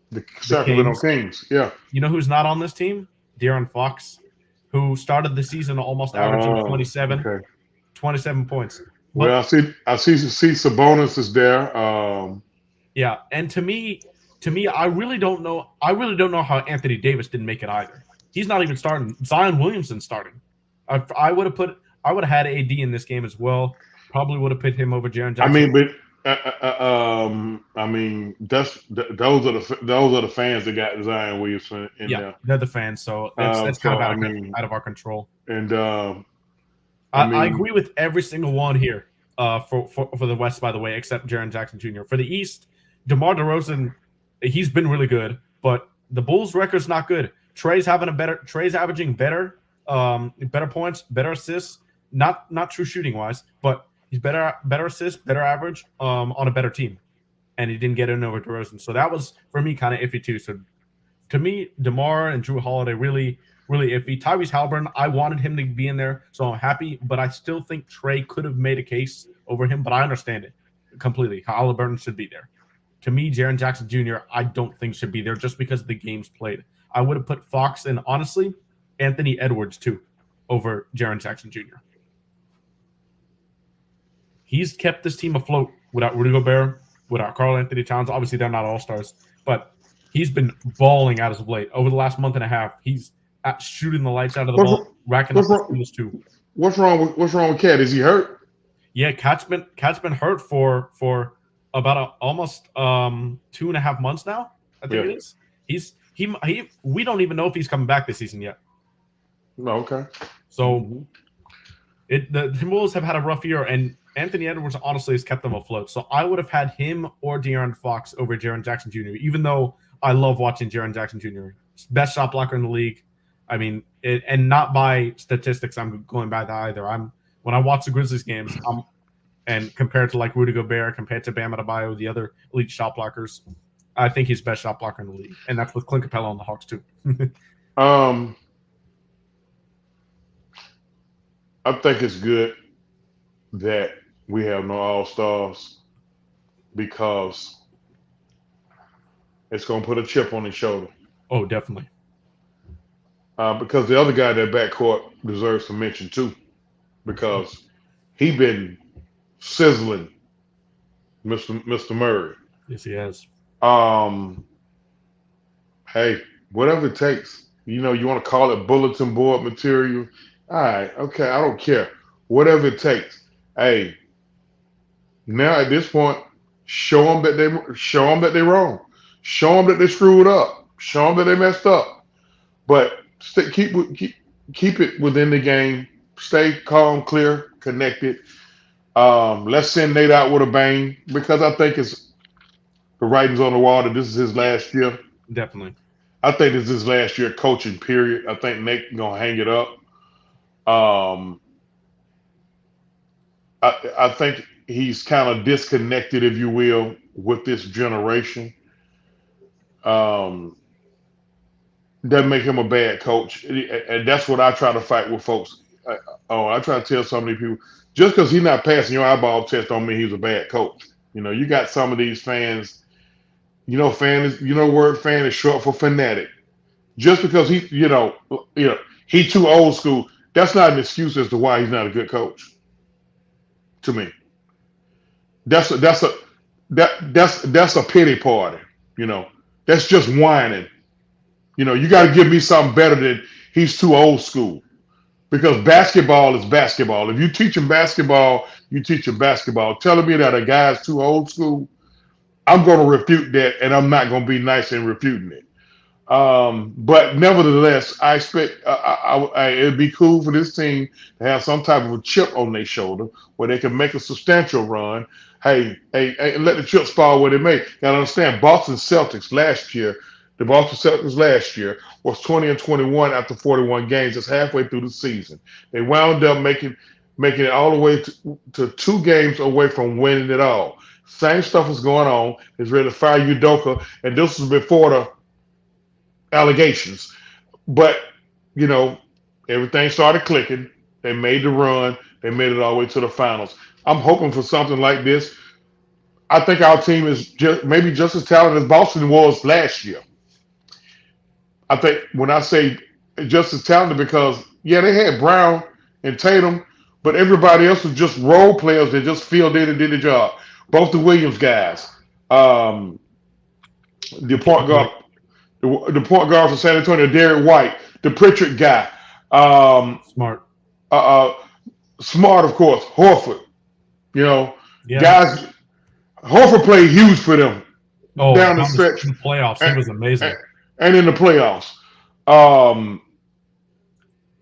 The Sacramento Kings. Yeah. You know who's not on this team? De'Aaron Fox, who started the season almost averaging 27 points. Well, I see Sabonis is there. Yeah, and to me, I really don't know how Anthony Davis didn't make it either. He's not even starting. Zion Williamson's starting. I would have had AD in this game as well. Probably would have put him over Jaren Jackson. Those are the fans that got Zion Williamson in there. They're the fans, so that's kind of out of our control. And I agree with every single one here for the West, by the way, except Jaren Jackson Jr. For the East, DeMar DeRozan, he's been really good, but the Bulls' record's not good. Trae's averaging better points, better assists, not true shooting wise, but he's better assists, better average on a better team, and he didn't get in over DeRozan. So that was for me kind of iffy too. So to me, DeMar and Drew Holiday really, really iffy. Tyrese Halliburton, I wanted him to be in there, so I'm happy, but I still think Trae could have made a case over him. But I understand it completely. Halliburton should be there. To me, Jaren Jackson Jr., I don't think should be there just because of the games played. I would have put Fox and, honestly, Anthony Edwards, too, over Jaren Jackson Jr. He's kept this team afloat without Rudy Gobert, without Karl Anthony Towns. Obviously, they're not all-stars, but he's been balling out as of late. Over the last month and a half, he's shooting the lights out of the ball, racking up the steals, too. What's wrong with Cat? Is he hurt? Yeah, Cat's been hurt for about almost 2.5 months now. I think it is. We don't even know if he's coming back this season yet. Okay. So the Timberwolves have had a rough year, and Anthony Edwards honestly has kept them afloat. So I would have had him or De'Aaron Fox over Jaren Jackson Jr., even though I love watching Jaren Jackson Jr. Best shot blocker in the league. I mean, and not by statistics I'm going by that either. When I watch the Grizzlies games, and compared to like Rudy Gobert, compared to Bam Adebayo, the other elite shot blockers, I think he's best shot blocker in the league, and that's with Clint Capella on the Hawks too. I think it's good that we have no all-stars because it's going to put a chip on his shoulder. Oh, definitely. Because the other guy in that backcourt deserves some mention too, because he been sizzling Mr. Murray. Yes, he has. Hey, whatever it takes. You want to call it bulletin board material. All right, okay, I don't care. Whatever it takes. Hey, now at this point, show them that they're wrong. Show them that they screwed up. Show them that they messed up. But keep it within the game. Stay calm, clear, connected. Let's send Nate out with a bang because I think it's the writing's on the wall that this is his last year. Definitely. I think this is his last year coaching, period. I think Nate gonna hang it up. I think he's kind of disconnected, if you will, with this generation. Doesn't make him a bad coach, and that's what I try to fight with folks. I try to tell so many people, just because he's not passing your eyeball test don't mean he's a bad coach. You got some of these fans. Word fan is short for fanatic. Just because he too old school, that's not an excuse as to why he's not a good coach. To me, That's a pity party. That's just whining. You got to give me something better than he's too old school. Because basketball is basketball. If you teach him basketball, you teach him basketball. Telling me that a guy's too old school, I'm going to refute that, and I'm not going to be nice in refuting it. But nevertheless, I expect it'd be cool for this team to have some type of a chip on their shoulder where they can make a substantial run. Hey, let the chips fall where they may. Got to understand, the Boston Celtics last year was 20-21 after 41 games. That's halfway through the season. They wound up making it all the way to 2 games away from winning it all. Same stuff is going on. It's ready to fire Udoka, and this was before the allegations. But, everything started clicking. They made the run. They made it all the way to the finals. I'm hoping for something like this. I think our team is maybe just as talented as Boston was last year. I think when I say just as talented because, they had Brown and Tatum, but everybody else was just role players that just filled in and did the job. Both the Williams guys, the point guard from San Antonio, Derek White, the Pritchard guy, Smart, of course, Horford. Yeah. Guys, Horford played huge for them down the stretch. In the playoffs, he was amazing. And in the playoffs.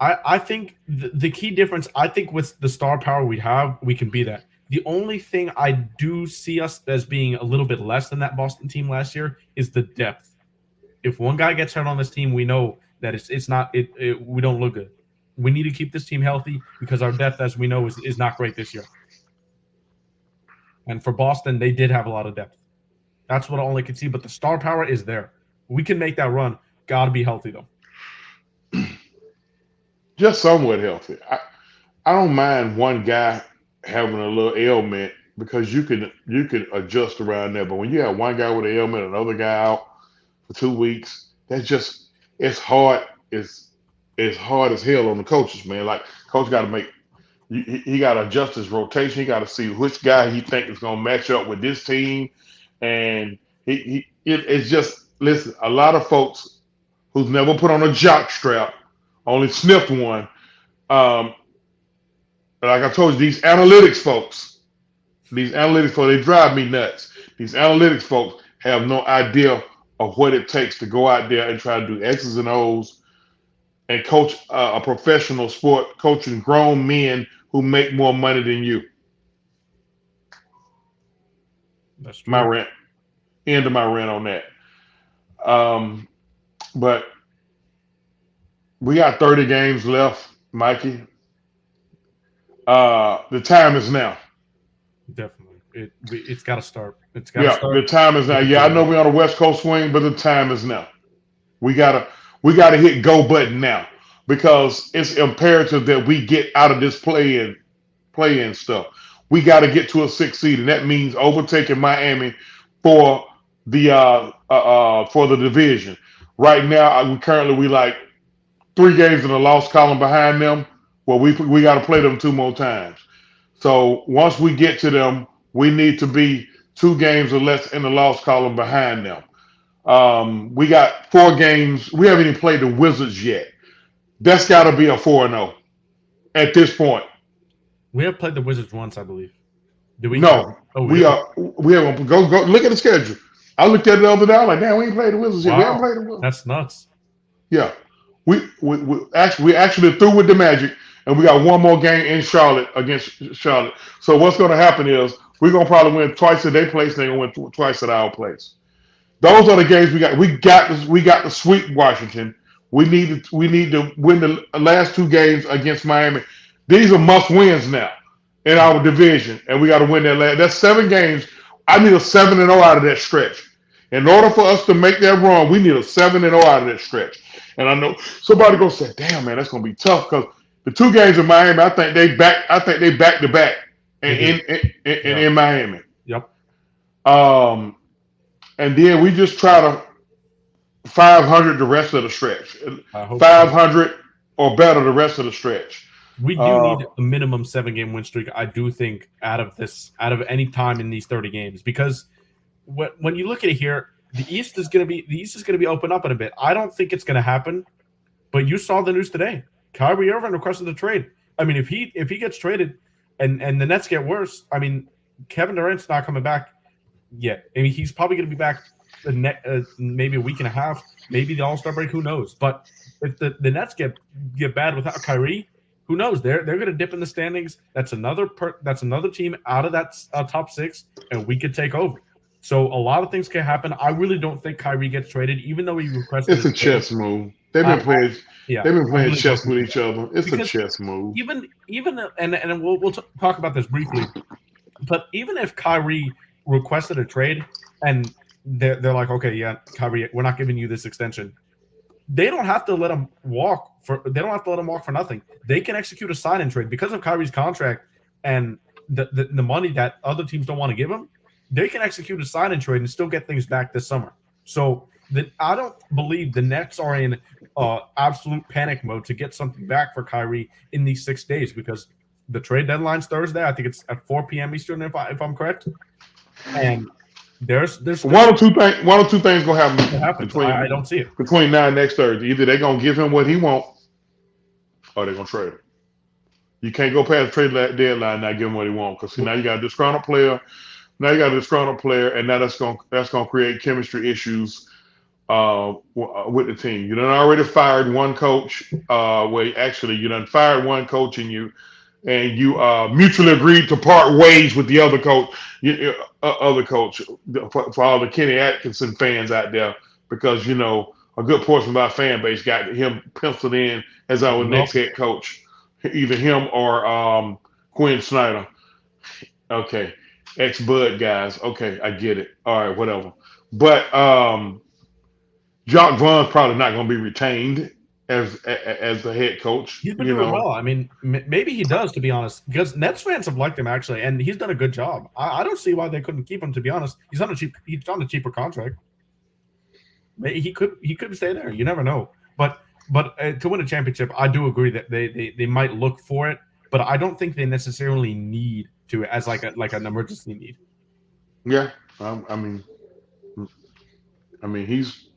I think the key difference, I think with the star power we have, we can be that. The only thing I do see us as being a little bit less than that Boston team last year is the depth. If one guy gets hurt on this team, we know that we don't look good. We need to keep this team healthy because our depth, as we know, is not great this year. And for Boston, they did have a lot of depth. That's what I only can see. But the star power is there. We can make that run. Got to be healthy, though. Just somewhat healthy. I don't mind one guy having a little ailment because you can adjust around there. But when you have one guy with an ailment, another guy out for 2 weeks, it's hard. It's hard as hell on the coaches, man. Like, coach got to he got to adjust his rotation. He got to see which guy he think is going to match up with this team, and it's just. Listen, a lot of folks who's never put on a jock strap, only sniffed one. Like I told you, these analytics folks, they drive me nuts. These analytics folks have no idea of what it takes to go out there and try to do X's and O's and coach a professional sport, coaching grown men who make more money than you. That's true. My rant. End of my rant on that. But we got 30 games left, Mikey. The time is now. Definitely. It's got to start. It's got to start. The time is now. Yeah, I know we're on a West Coast swing, but the time is now. We gotta hit go button now because it's imperative that we get out of this play-in stuff. We got to get to a 6th seed, and that means overtaking Miami for the division. Right now, we like 3 games in the loss column behind them. Well, we got to play them 2 more times. So once we get to them, we need to be 2 games or less in the loss column behind them. We got 4 games. We haven't even played the Wizards yet. That's got to be a 4-0 at this point. We have played the Wizards once, I believe. Did we? No, we haven't. Go look at the schedule. I looked at it the other day. I'm like, damn, we ain't played the Wizards yet. Wow. We haven't played the Wizards. That's nuts. Yeah, we actually through with the Magic, and we got 1 more game in Charlotte against Charlotte. So what's going to happen is we're going to probably win twice at their place. They're going to win twice at our place. Those are the games we got. We got to sweep Washington. We need to win the last 2 games against Miami. These are must wins now in our division, and we got to win that last. That's 7 games. I need a 7-0 out of that stretch. In order for us to make that run, we need a 7-0 out of that stretch. And I know somebody gonna say, "Damn, man, that's gonna be tough." Because the 2 games in Miami, I think they back to back in Miami. Yep. And then we just try to 500 the rest of the stretch. 500 or better the rest of the stretch. We do need a minimum 7-game win streak, I do think, out of any time in these 30 games, because when you look at it here, the East is going to be open up in a bit. I don't think it's going to happen, but you saw the news today. Kyrie Irving requested a trade. I mean, if he gets traded and the Nets get worse, I mean, Kevin Durant's not coming back yet. I mean, he's probably going to be back maybe a week and a half, maybe the All-Star break, who knows? But if the Nets get bad without Kyrie, who knows? They're going to dip in the standings. That's another team out of that top 6, and we could take over. So a lot of things can happen. I really don't think Kyrie gets traded, even though he requested. It's a chess move. They've been playing. Yeah, they've been playing chess with each other. It's a chess move. Even and we'll talk about this briefly. But even if Kyrie requested a trade and they're like, okay, yeah, Kyrie, we're not giving you this extension. They don't have to let him walk for nothing. They can execute a sign and trade because of Kyrie's contract and the money that other teams don't want to give him. They can execute a sign and trade and still get things back this summer. So I don't believe the Nets are in absolute panic mode to get something back for Kyrie in these 6 days, because the trade deadline's Thursday. I think it's at 4 p.m. Eastern, if I'm correct. And there's one or two things gonna happen. I don't see it between now and next Thursday. Either they're gonna give him what he wants, or they're gonna trade him. You can't go past the trade deadline and not give him what he wants, because now you got a disgruntled player. And now that's gonna create chemistry issues with the team. You done already fired one coach. You done fired one coach, and you mutually agreed to part ways with the other coach. For all the Kenny Atkinson fans out there, because a good portion of our fan base got him penciled in as our next head coach, either him or Quinn Snyder. Okay. Ex-Bud guys. Okay, I get it. All right, whatever. But Jacques Vaughn's probably not going to be retained as the head coach. He's been doing well. I mean, maybe he does, to be honest, because Nets fans have liked him, actually, and he's done a good job. I don't see why they couldn't keep him, to be honest. He's on a cheaper contract. He could stay there. You never know. But to win a championship, I do agree that they might look for it, but I don't think they necessarily need to as like an emergency need. Yeah, I mean, he's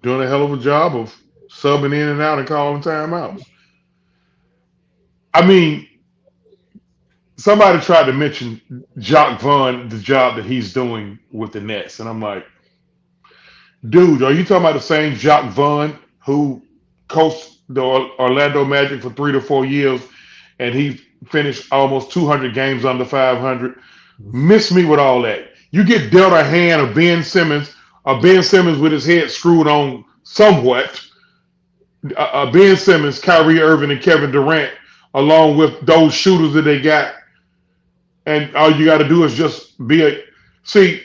doing a hell of a job of subbing in and out and calling timeouts. I mean, somebody tried to mention Jacques Vaughn, the job that he's doing with the Nets, and I'm like, dude, are you talking about the same Jacques Vaughn who coached the Orlando Magic for 3 to 4 years, and he finished almost 200 games under 500? Miss me with all that. You get dealt a hand of Ben Simmons with his head screwed on somewhat. Ben Simmons, Kyrie Irving, and Kevin Durant, along with those shooters that they got. And all you got to do is just see,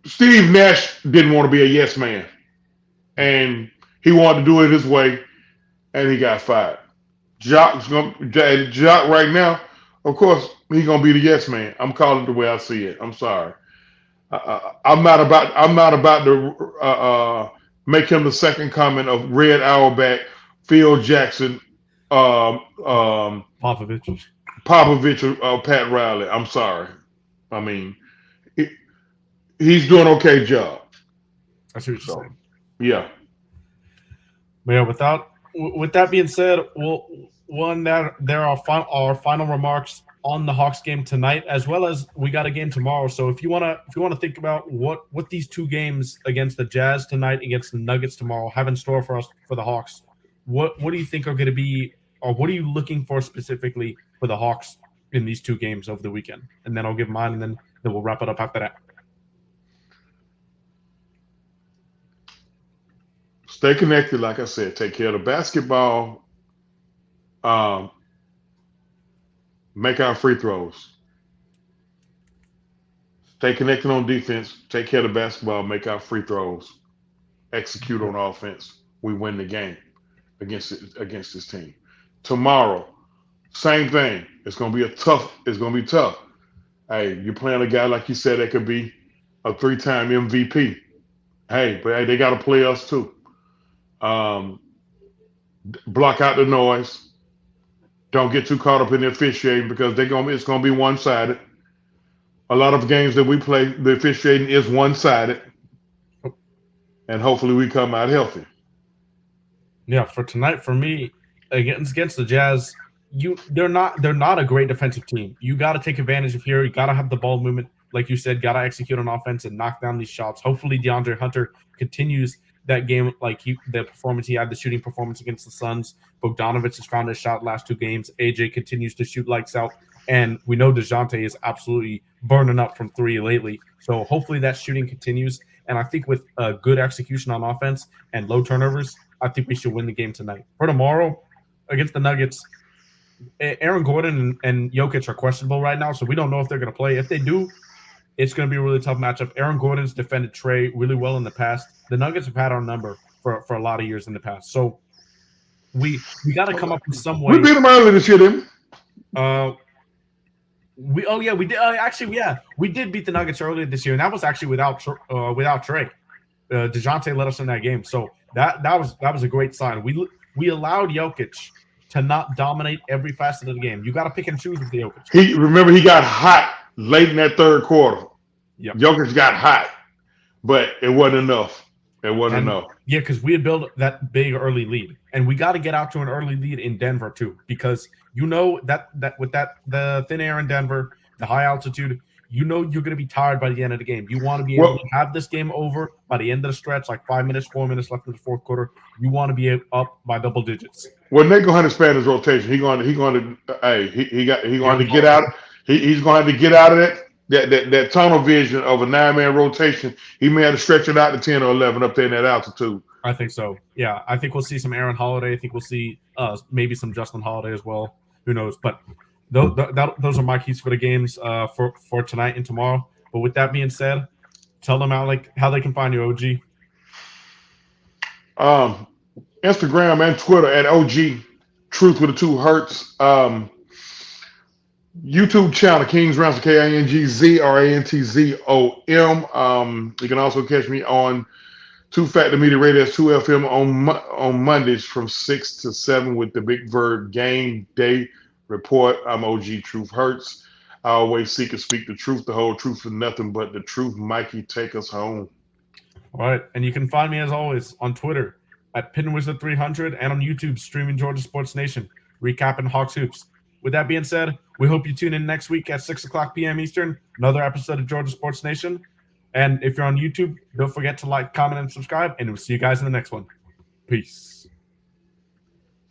Steve Nash didn't want to be a yes man. And he wanted to do it his way, and he got fired. Jock right now, of course, he's gonna be the yes man. I'm calling it the way I see it. I'm sorry. I'm not about to make him the second coming of Red Auerbach, Phil Jackson, Popovich, or Pat Riley. I'm sorry. I mean, he's doing an okay job. I see what you're saying. Yeah. But yeah, with that being said, there are our final remarks on the Hawks game tonight, as well as we got a game tomorrow. So if you want to think about what these 2 games against the Jazz tonight, against the Nuggets tomorrow, have in store for us for the Hawks, what do you think are going to be, or what are you looking for specifically for the Hawks in these 2 games over the weekend? And then I'll give mine, and then we'll wrap it up after that. Stay connected, like I said. Take care of the basketball. Make our free throws. Stay connected on defense. Take care of the basketball. Make our free throws. Execute on offense. We win the game against this team. Tomorrow, same thing. It's gonna be tough. Hey, you're playing a guy, like you said, that could be a 3-time MVP. Hey, but they got to play us too. Block out the noise. Don't get too caught up in the officiating because it's gonna be one-sided. A lot of games that we play, the officiating is one-sided, and hopefully we come out healthy. Yeah, for tonight, for me, against the Jazz, they're not a great defensive team. You got to take advantage of here. You got to have the ball movement, like you said. Got to execute on offense and knock down these shots. Hopefully, DeAndre Hunter continues that game like the performance he had, the shooting performance against the Suns. Bogdanovic has found his shot last 2 games. AJ continues to shoot lights out, and we know DeJounte is absolutely burning up from 3 lately. So hopefully that shooting continues. And I think with good execution on offense and low turnovers, I think we should win the game tonight. For tomorrow against the Nuggets, Aaron Gordon and Jokic are questionable right now, so we don't know if they're going to play. If they do, it's going to be a really tough matchup. Aaron Gordon's defended Trae really well in the past. The Nuggets have had our number for a lot of years in the past. So we got to come up with some way. We beat them early this year, didn't we? We did. We did beat the Nuggets earlier this year, and that was actually without Trae. DeJounte led us in that game, so that was a great sign. We allowed Jokic to not dominate every facet of the game. You got to pick and choose with the Jokic. He got hot late in that third quarter. Yep. Jokic got hot, but it wasn't enough. Enough. Yeah, because we had built that big early lead, and we got to get out to an early lead in Denver too, because you know that with the thin air in Denver, the high altitude, you know you're going to be tired by the end of the game. You want to be able to have this game over by the end of the stretch, like 5 minutes, 4 minutes left in the fourth quarter. You want to be up by double digits. Well, Nick going to expand his rotation. He's going to get out. He's going to have to get out of that tunnel vision of a 9-man rotation. He may have to stretch it out to 10 or 11 up there in that altitude. I think so. Yeah, I think we'll see some Aaron Holiday. I think we'll see maybe some Justin Holiday as well. Who knows? But those are my keys for the games for tonight and tomorrow. But with that being said, tell them how they can find you, OG. Instagram and Twitter at OG Truth with the 2 Hertz. YouTube channel Kings Ransom KINGZRANTZOM. You can also catch me on 2 Factor Media Radio 2 FM on Mondays from 6 to 7 with the Big Bird Game Day Report. I'm OG Truth Hertz. I always seek and speak the truth, the whole truth, and nothing but the truth. Mikey, take us home. All right, and you can find me as always on Twitter at PinWizard300 and on YouTube streaming Georgia Sports Nation, recapping Hawks hoops. With that being said, we hope you tune in next week at 6 o'clock p.m. Eastern, another episode of Georgia Sports Nation. And if you're on YouTube, don't forget to like, comment, and subscribe, and we'll see you guys in the next one. Peace.